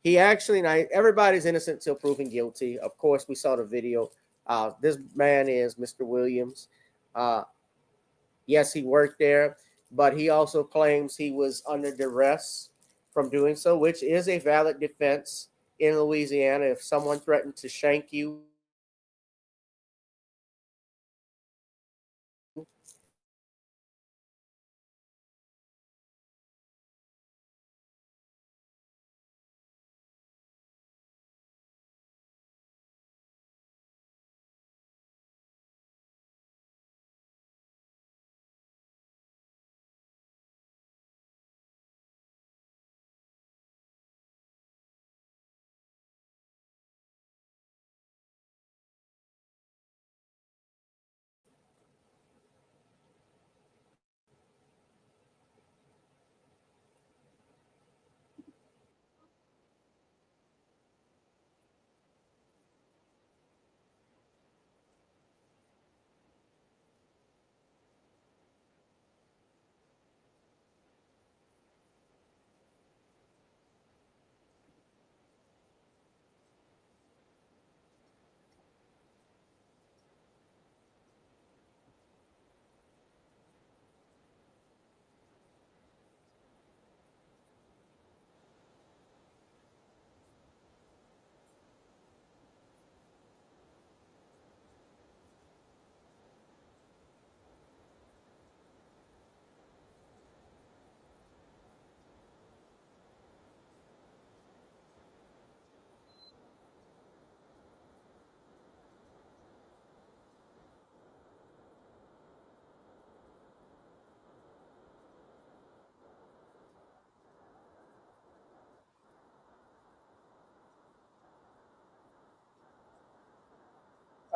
He actually, now everybody's innocent till proven guilty. Of course, we saw the video. This man is Mr. Williams. Yes, he worked there, but he also claims he was under duress from doing so, which is a valid defense in Louisiana. If someone threatened to shank you,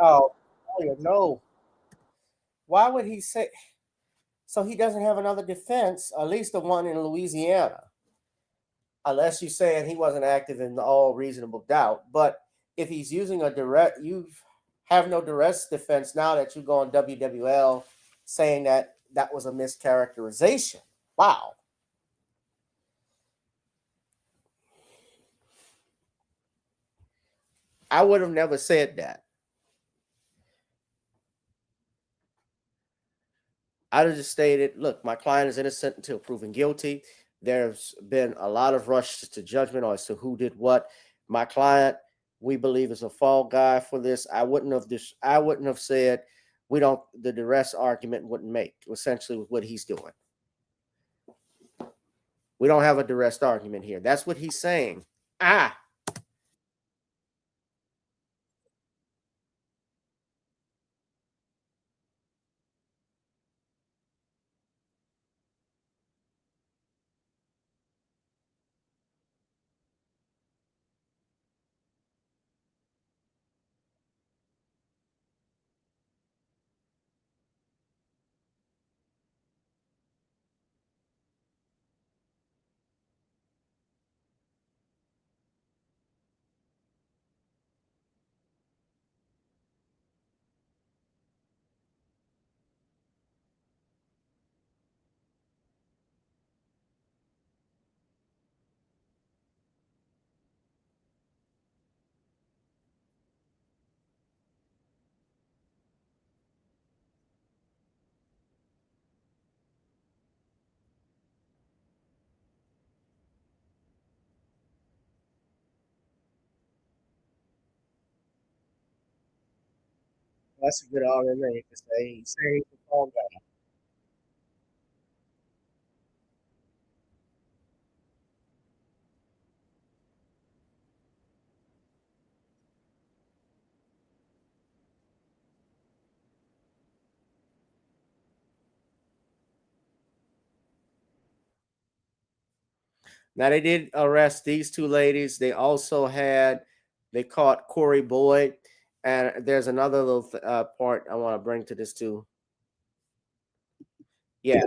oh no. Why would he say? So he doesn't have another defense, at least the one in Louisiana, unless you're saying he wasn't active in all reasonable doubt. But if he's using a direct, you have no duress defense now that you go on WWL saying that that was a mischaracterization. Wow. I would have never said that. I'd have just stated, look, my client is innocent until proven guilty. There's been a lot of rush to judgment as to who did what. My client, we believe, is a fall guy for this. I wouldn't have said we don't, the duress argument wouldn't make, essentially with what he's doing. We don't have a duress argument here. That's what he's saying. That's a good argument to say. He's saying he's a fall guy. Now they did arrest these two ladies. They caught Corey Boyd, and there's another little part I want to bring to this too. Yeah,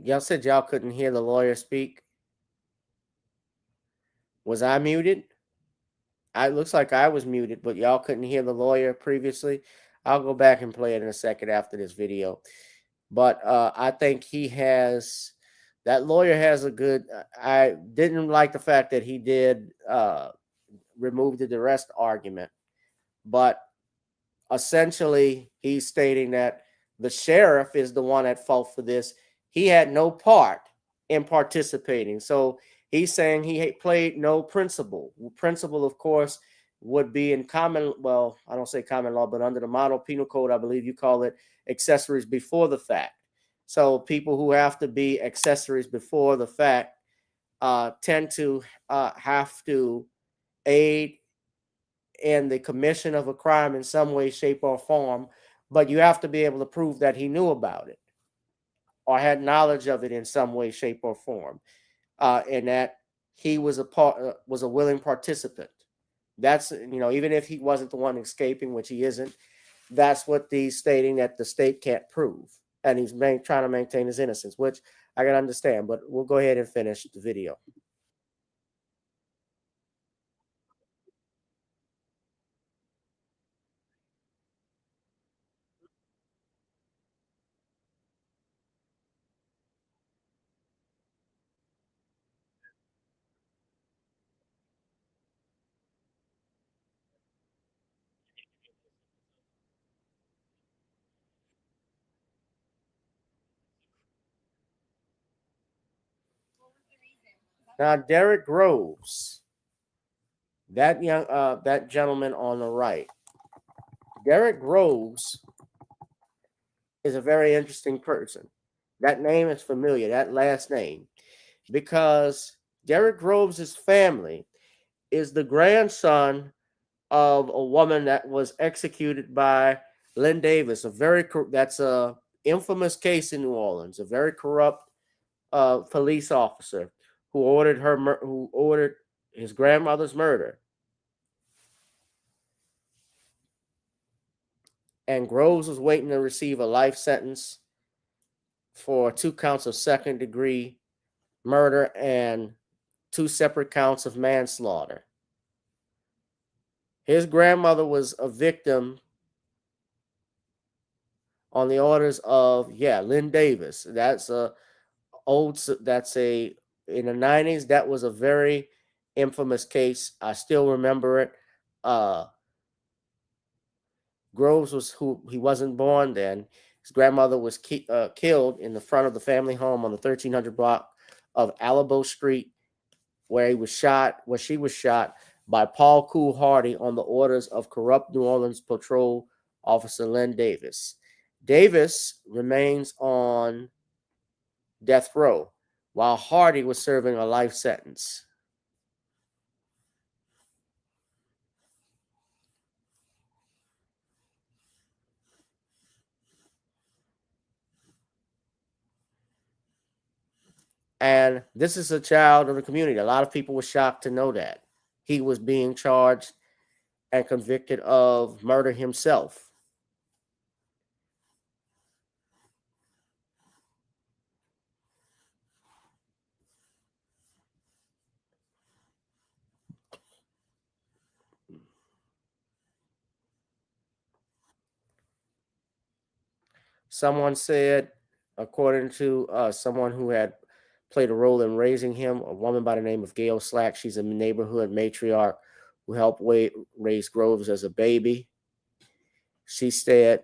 y'all said y'all couldn't hear the lawyer speak. Was I muted? It looks like I was muted, but y'all couldn't hear the lawyer previously. I'll go back and play it in a second after this video. But I think that lawyer has a good. I didn't like the fact that he did remove the arrest argument, but essentially he's stating that the sheriff is the one at fault for this. He had no part in participating. So he's saying he played no principle. Principle, of course, would be in I don't say common law, but under the model penal code, I believe you call it accessories before the fact. So people who have to be accessories before the fact tend to have to aid in the commission of a crime in some way, shape, or form, but you have to be able to prove that he knew about it or had knowledge of it in some way, shape, or form, and that he was was a willing participant. That's even if he wasn't the one escaping, which he isn't. That's what he's stating that the state can't prove, and he's trying to maintain his innocence, which I can understand. But we'll go ahead and finish the video. Now, Derek Groves, that gentleman on the right, Derek Groves is a very interesting person. That name is familiar, that last name, because Derek Groves' family is the grandson of a woman that was executed by Lynn Davis. That's a infamous case in New Orleans. A very corrupt police officer who ordered his grandmother's murder. And Groves was waiting to receive a life sentence for 2 counts of second-degree murder and 2 separate counts of manslaughter. His grandmother was a victim on the orders of Lynn Davis. In the 90s, that was a very infamous case. I still remember it. Groves he wasn't born then. His grandmother was killed in the front of the family home on the 1300 block of Alebo Street, where she was shot by Paul Cool Hardy on the orders of corrupt New Orleans patrol officer Lynn Davis. Davis remains on death row while Hardy was serving a life sentence. And this is a child of the community. A lot of people were shocked to know that he was being charged and convicted of murder himself. Someone said, according to someone who had played a role in raising him, a woman by the name of Gail Slack, she's a neighborhood matriarch who helped raise Groves as a baby. She said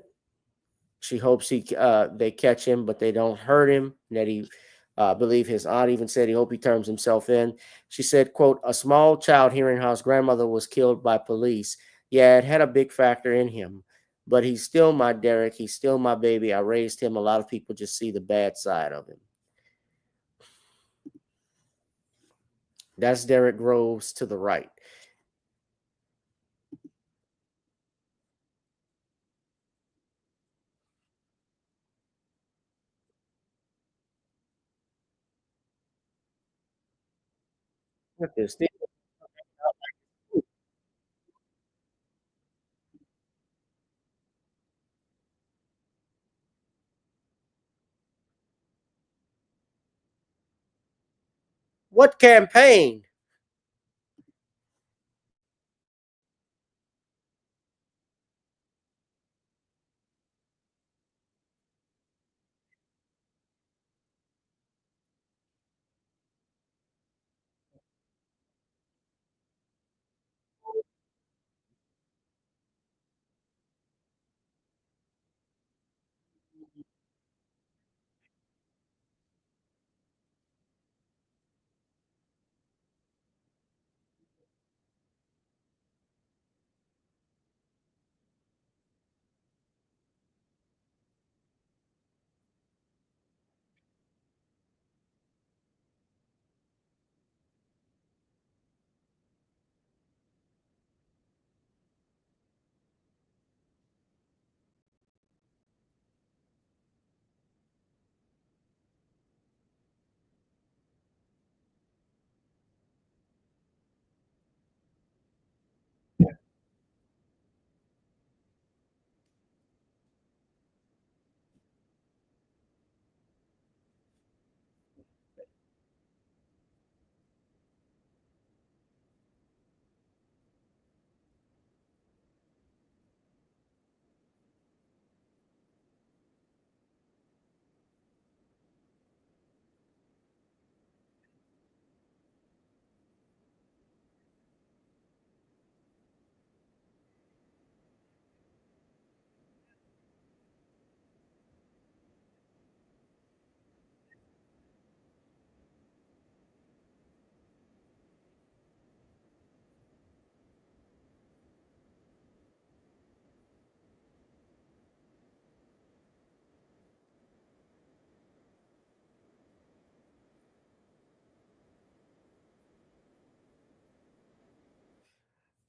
she hopes they catch him, but they don't hurt him. That he, I believe his aunt even said he hope he turns himself in. She said, quote, "A small child hearing how his grandmother was killed by police. Yeah, it had a big factor in him. But he's still my Derek. He's still my baby. I raised him. A lot of people just see the bad side of him." That's Derek Groves to the right. Look at this. What campaign?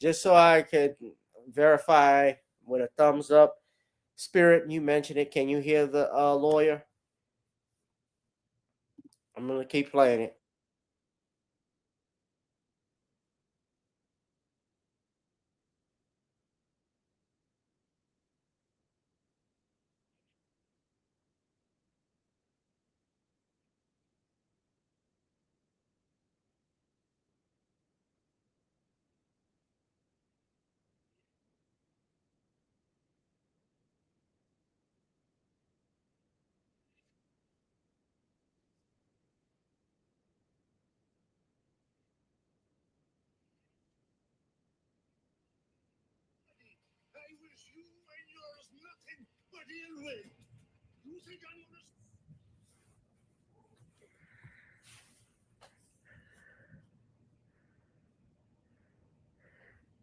just so I could verify with a thumbs up. Spirit, you mentioned it. Can you hear the lawyer? I'm going to keep playing it.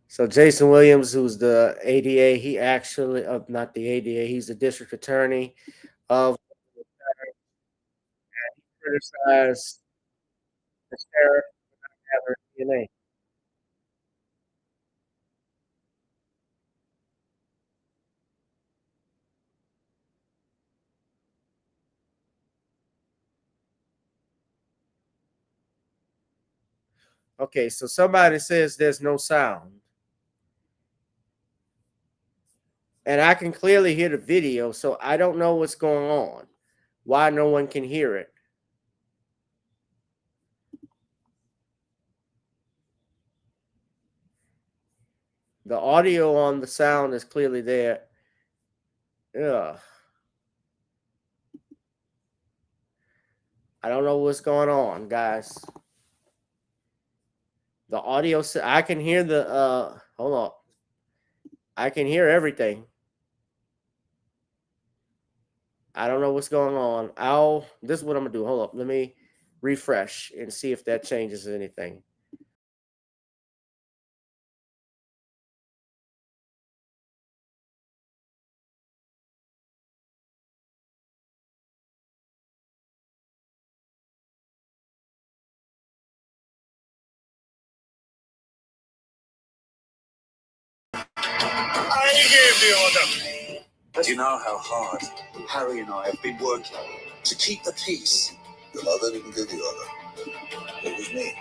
So Jason Williams, who's the ADA, he actually, not the ADA, he's the district attorney of, and he criticized the sheriff for not having DNA. Okay, so somebody says there's no sound. And I can clearly hear the video, so I don't know what's going on. Why no one can hear it. The audio on the sound is clearly there. Yeah. I don't know what's going on, guys. The audio, I can hear the, hold on. I can hear everything. I don't know what's going on. This is what I'm gonna do. Hold up. Let me refresh and see if that changes anything. I gave the order. But you know how hard Harry and I have been working to keep the peace. Your mother didn't give the order. It was me.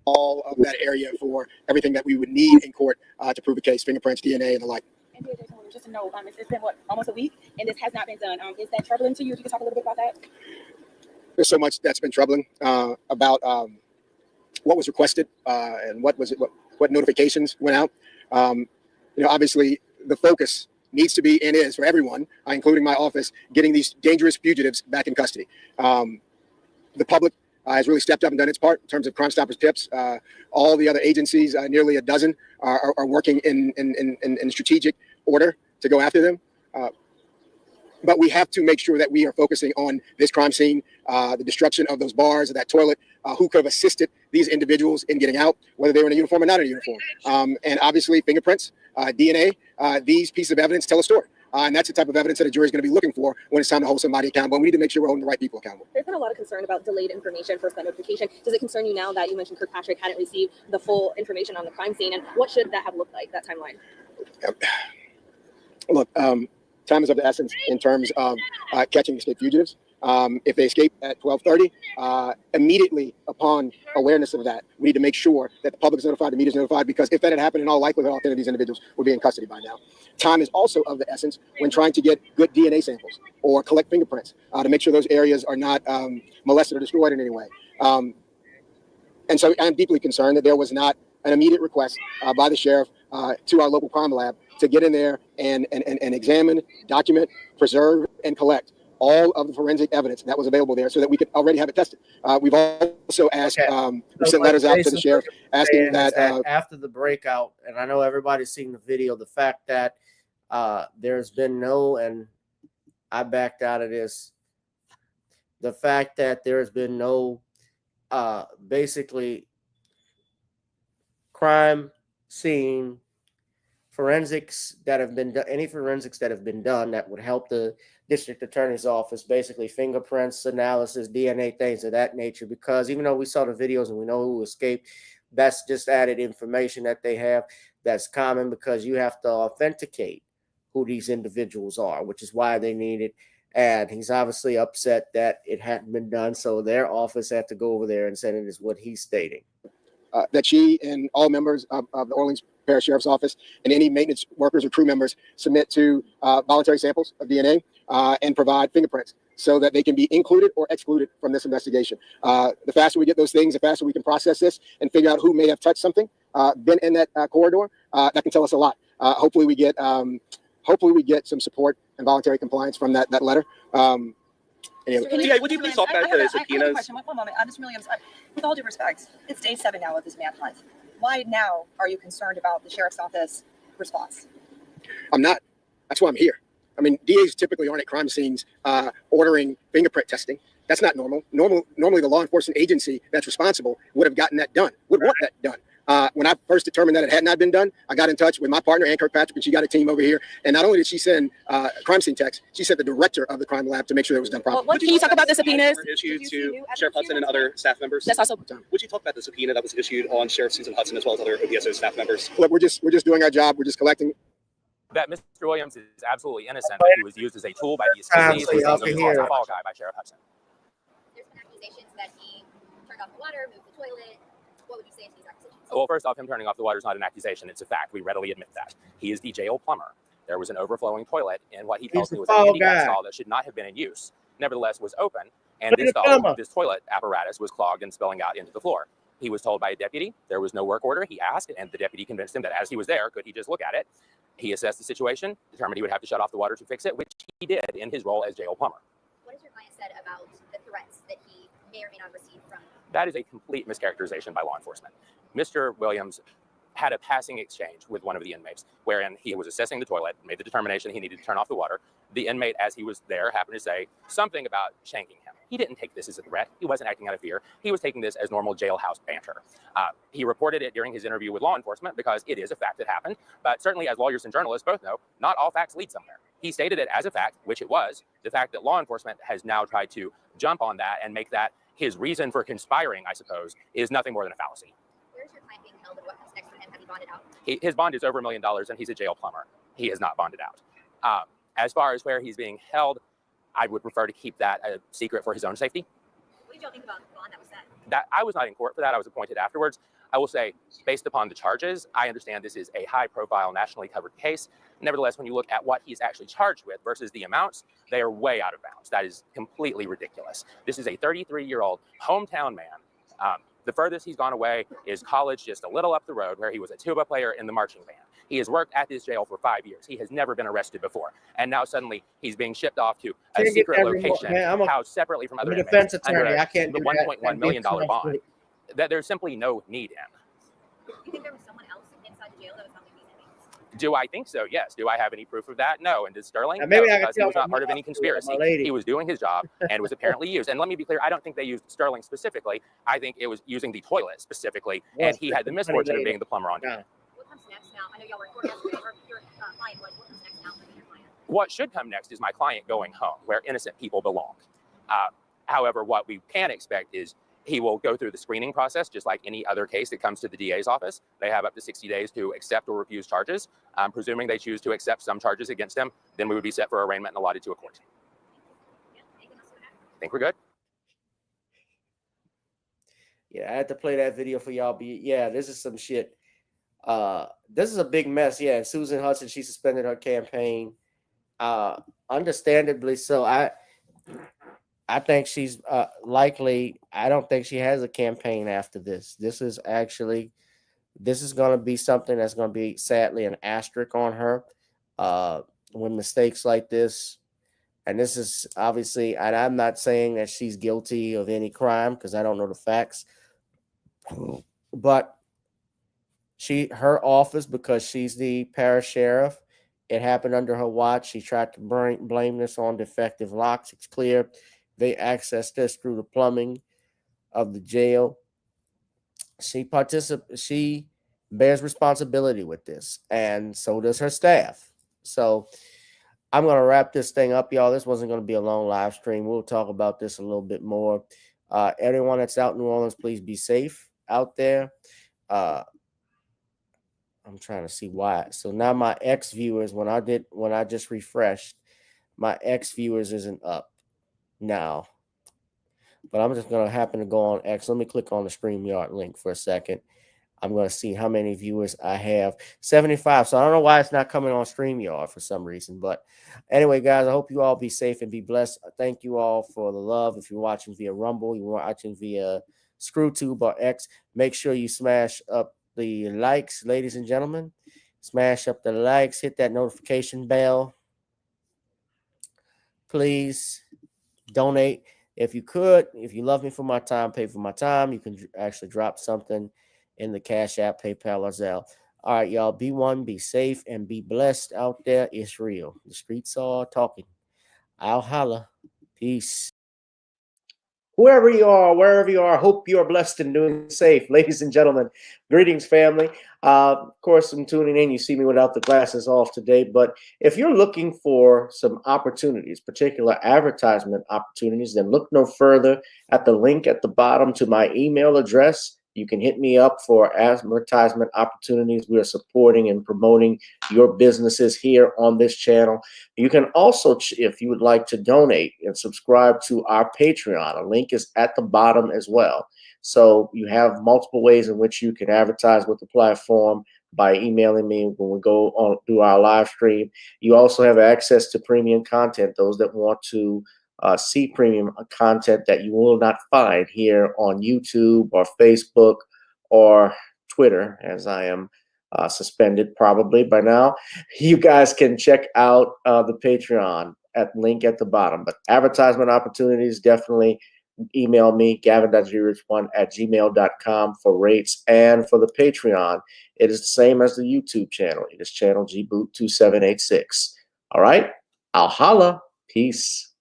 All of that area for everything that we would need in court to prove a case, fingerprints, DNA, and the like. And just to know, it's been almost a week, and this has not been done. Is that troubling to you? If you could talk a little bit about that. There's so much that's been troubling about what was requested and what notifications went out. Obviously the focus needs to be and is for everyone, including my office, getting these dangerous fugitives back in custody. The public has really stepped up and done its part in terms of Crime Stoppers tips. All the other agencies, nearly a dozen, are working in strategic order to go after them. But we have to make sure that we are focusing on this crime scene, the destruction of those bars, of that toilet, who could have assisted these individuals in getting out, whether they were in a uniform or not in a uniform. And obviously fingerprints, DNA, these pieces of evidence tell a story. And that's the type of evidence that a jury is going to be looking for when it's time to hold somebody accountable. And we need to make sure we're holding the right people accountable. There's been a lot of concern about delayed information for that notification. Does it concern you now that you mentioned Kirkpatrick hadn't received the full information on the crime scene? And what should that have looked like, that timeline? Look, time is of the essence in terms of catching escaped fugitives. If they escape at 12:30, immediately upon awareness of that, we need to make sure that the public is notified, the media is notified, because if that had happened, in all likelihood, all 10 of these individuals would be in custody by now. Time is also of the essence when trying to get good DNA samples or collect fingerprints to make sure those areas are not molested or destroyed in any way. And so I'm deeply concerned that there was not an immediate request by the sheriff to our local crime lab to get in there and examine, document, preserve, and collect all of the forensic evidence that was available there so that we could already have it tested. We've also asked, we sent letters out to the sheriff asking that after the breakout, and I know everybody's seen the video, the fact that there's been no, and I backed out of this, the fact that there's been no basically crime scene forensics that have been done, any forensics that have been done that would help the district attorney's office, basically fingerprints analysis, DNA, things of that nature, because even though we saw the videos and we know who escaped, That's just added information that they have that's common because you have to authenticate who these individuals are, which is why they need it. And he's obviously upset that it hadn't been done, so their office had to go over there and send it, is what he's stating. That she and all members of the Orleans Parish Sheriff's Office and any maintenance workers or crew members submit to voluntary samples of DNA and provide fingerprints so that they can be included or excluded from this investigation. The faster we get those things, the faster we can process this and figure out who may have touched something, been in that corridor. That can tell us a lot. Hopefully we get some support and voluntary compliance from that letter. Yeah, would you please talk about the subpoenas? I have a question. One moment. Mr. Williams, with all due respect, it's day 7 now of this manhunt. Why now are you concerned about the sheriff's office response? I'm not. That's why I'm here. I mean, DAs typically aren't at crime scenes ordering fingerprint testing. That's not normal. Normally, the law enforcement agency that's responsible would have gotten that done, would want that done. When I first determined that it had not been done, I got in touch with my partner, Ann Kirkpatrick, and she got a team over here. And not only did she send crime scene text, she sent the director of the crime lab to make sure it was done properly. Can you talk about the subpoenas issued to Sheriff Hudson and other staff members? That's also. Would you talk about the subpoena that was issued on Sheriff Susan Hudson as well as other OPSO staff members? Look, we're just doing our job. We're just collecting. That Mr. Williams is absolutely innocent, but he was used as a tool by these police, a fall guy by Sheriff Hudson. There's been accusations that he turned off the water, moved the toilet. What would you say to these accusations? Well, first off, him turning off the water is not an accusation. It's a fact. We readily admit that. He is the jail plumber. There was an overflowing toilet in what he tells me was a handicap stall that should not have been in use. Nevertheless, was open, and this toilet apparatus was clogged and spilling out into the floor. He was told by a deputy there was no work order. He asked, and the deputy convinced him that as he was there, could he just look at it? He assessed the situation, determined he would have to shut off the water to fix it, which he did in his role as jail plumber. What has your client said about the threats that he may or may not receive from? That is a complete mischaracterization by law enforcement. Mr. Williams had a passing exchange with one of the inmates wherein he was assessing the toilet, made the determination he needed to turn off the water. The inmate, as he was there, happened to say something about shanking him. He didn't take this as a threat. He wasn't acting out of fear. He was taking this as normal jailhouse banter. He reported it during his interview with law enforcement because it is a fact that happened. But certainly, as lawyers and journalists both know, not all facts lead somewhere. He stated it as a fact, which it was. The fact that law enforcement has now tried to jump on that and make that his reason for conspiring, I suppose, is nothing more than a fallacy. Where is your client being held and what comes next for him? Have you bonded out? His bond is over $1 million, and he's a jail plumber. He is not bonded out. As far as where he's being held, I would prefer to keep that a secret for his own safety. What did y'all think about the bond that was set? That I was not in court for that. I was appointed afterwards. I will say, based upon the charges, I understand this is a high-profile, nationally covered case. Nevertheless, when you look at what he's actually charged with versus the amounts, they are way out of bounds. That is completely ridiculous. This is a 33-year-old hometown man. The furthest he's gone away is college just a little up the road where he was a tuba player in the marching band. He has worked at this jail for 5 years. He has never been arrested before. And now suddenly he's being shipped off to a secret location, housed separately from other inmates. I'm a defense attorney. I can't do that. $1.1 million bond that there's simply no need in. You think there was someone else inside the jail that was helping these inmates? Do I think so? Yes. Do I have any proof of that? No. And did Sterling? Maybe no, because he was not part of any conspiracy. He was doing his job and was apparently used. And let me be clear, I don't think they used Sterling specifically. I think it was using the toilet specifically, and he had the misfortune of being the plumber on duty. What comes next now? I know y'all were in court yesterday, or your client was. What comes next now for your client? What should come next is my client going home, where innocent people belong. However, what we can expect is he will go through the screening process, just like any other case that comes to the DA's office. They have up to 60 days to accept or refuse charges. Presuming they choose to accept some charges against him, then we would be set for arraignment and allotted to a court. I think we're good. Yeah, I had to play that video for y'all. Yeah, this is some shit. This is a big mess. Yeah, and Susan Hudson, she suspended her campaign. Understandably so. I think she's likely. I don't think she has a campaign after this. This is going to be something that's going to be sadly an asterisk on her when mistakes like this. And this is obviously, and I'm not saying that she's guilty of any crime because I don't know the facts, but her office, because she's the parish sheriff, it happened under her watch. She tried to blame this on defective locks. It's clear they accessed this through the plumbing of the jail. She bears responsibility with this, and so does her staff. So I'm going to wrap this thing up, y'all. This wasn't going to be a long live stream. We'll talk about this a little bit more. Everyone that's out in New Orleans, please be safe out there. I'm trying to see why. So now my X viewers, when I just refreshed, my X viewers isn't up now. But I'm just gonna happen to go on X. Let me click on the StreamYard link for a second. I'm going to see how many viewers I have. 75. So I don't know why it's not coming on StreamYard for some reason. But anyway, guys, I hope you all be safe and be blessed. Thank you all for the love. If you're watching via Rumble, you're watching via ScrewTube or X, make sure you smash up the likes, ladies and gentlemen. Smash up the likes. Hit that notification bell. Please donate. If you could, if you love me for my time, pay for my time, you can actually drop something in the Cash App, PayPal, or Zelle. All right, y'all, be one, be safe, and be blessed out there. It's real. The streets are talking. I'll holla. Peace. Whoever you are, wherever you are, hope you are blessed and doing safe. Ladies and gentlemen, greetings, family. Of course, I'm tuning in. You see me without the glasses off today. But if you're looking for some opportunities, particular advertisement opportunities, then look no further at the link at the bottom to my email address. You can hit me up for advertisement opportunities. We are supporting and promoting your businesses here on this channel. You can also, if you would like to donate and subscribe to our Patreon, a link is at the bottom as well. So you have multiple ways in which you can advertise with the platform by emailing me when we go on do our live stream. You also have access to premium content, those that want to see premium content that you will not find here on YouTube or Facebook or Twitter, as I am suspended probably by now. You guys can check out the Patreon at link at the bottom. But advertisement opportunities, definitely email me, gavin.grich1@gmail.com for rates. And for the Patreon, it is the same as the YouTube channel. It is channel gboot2786. All right, I'll holla. Peace.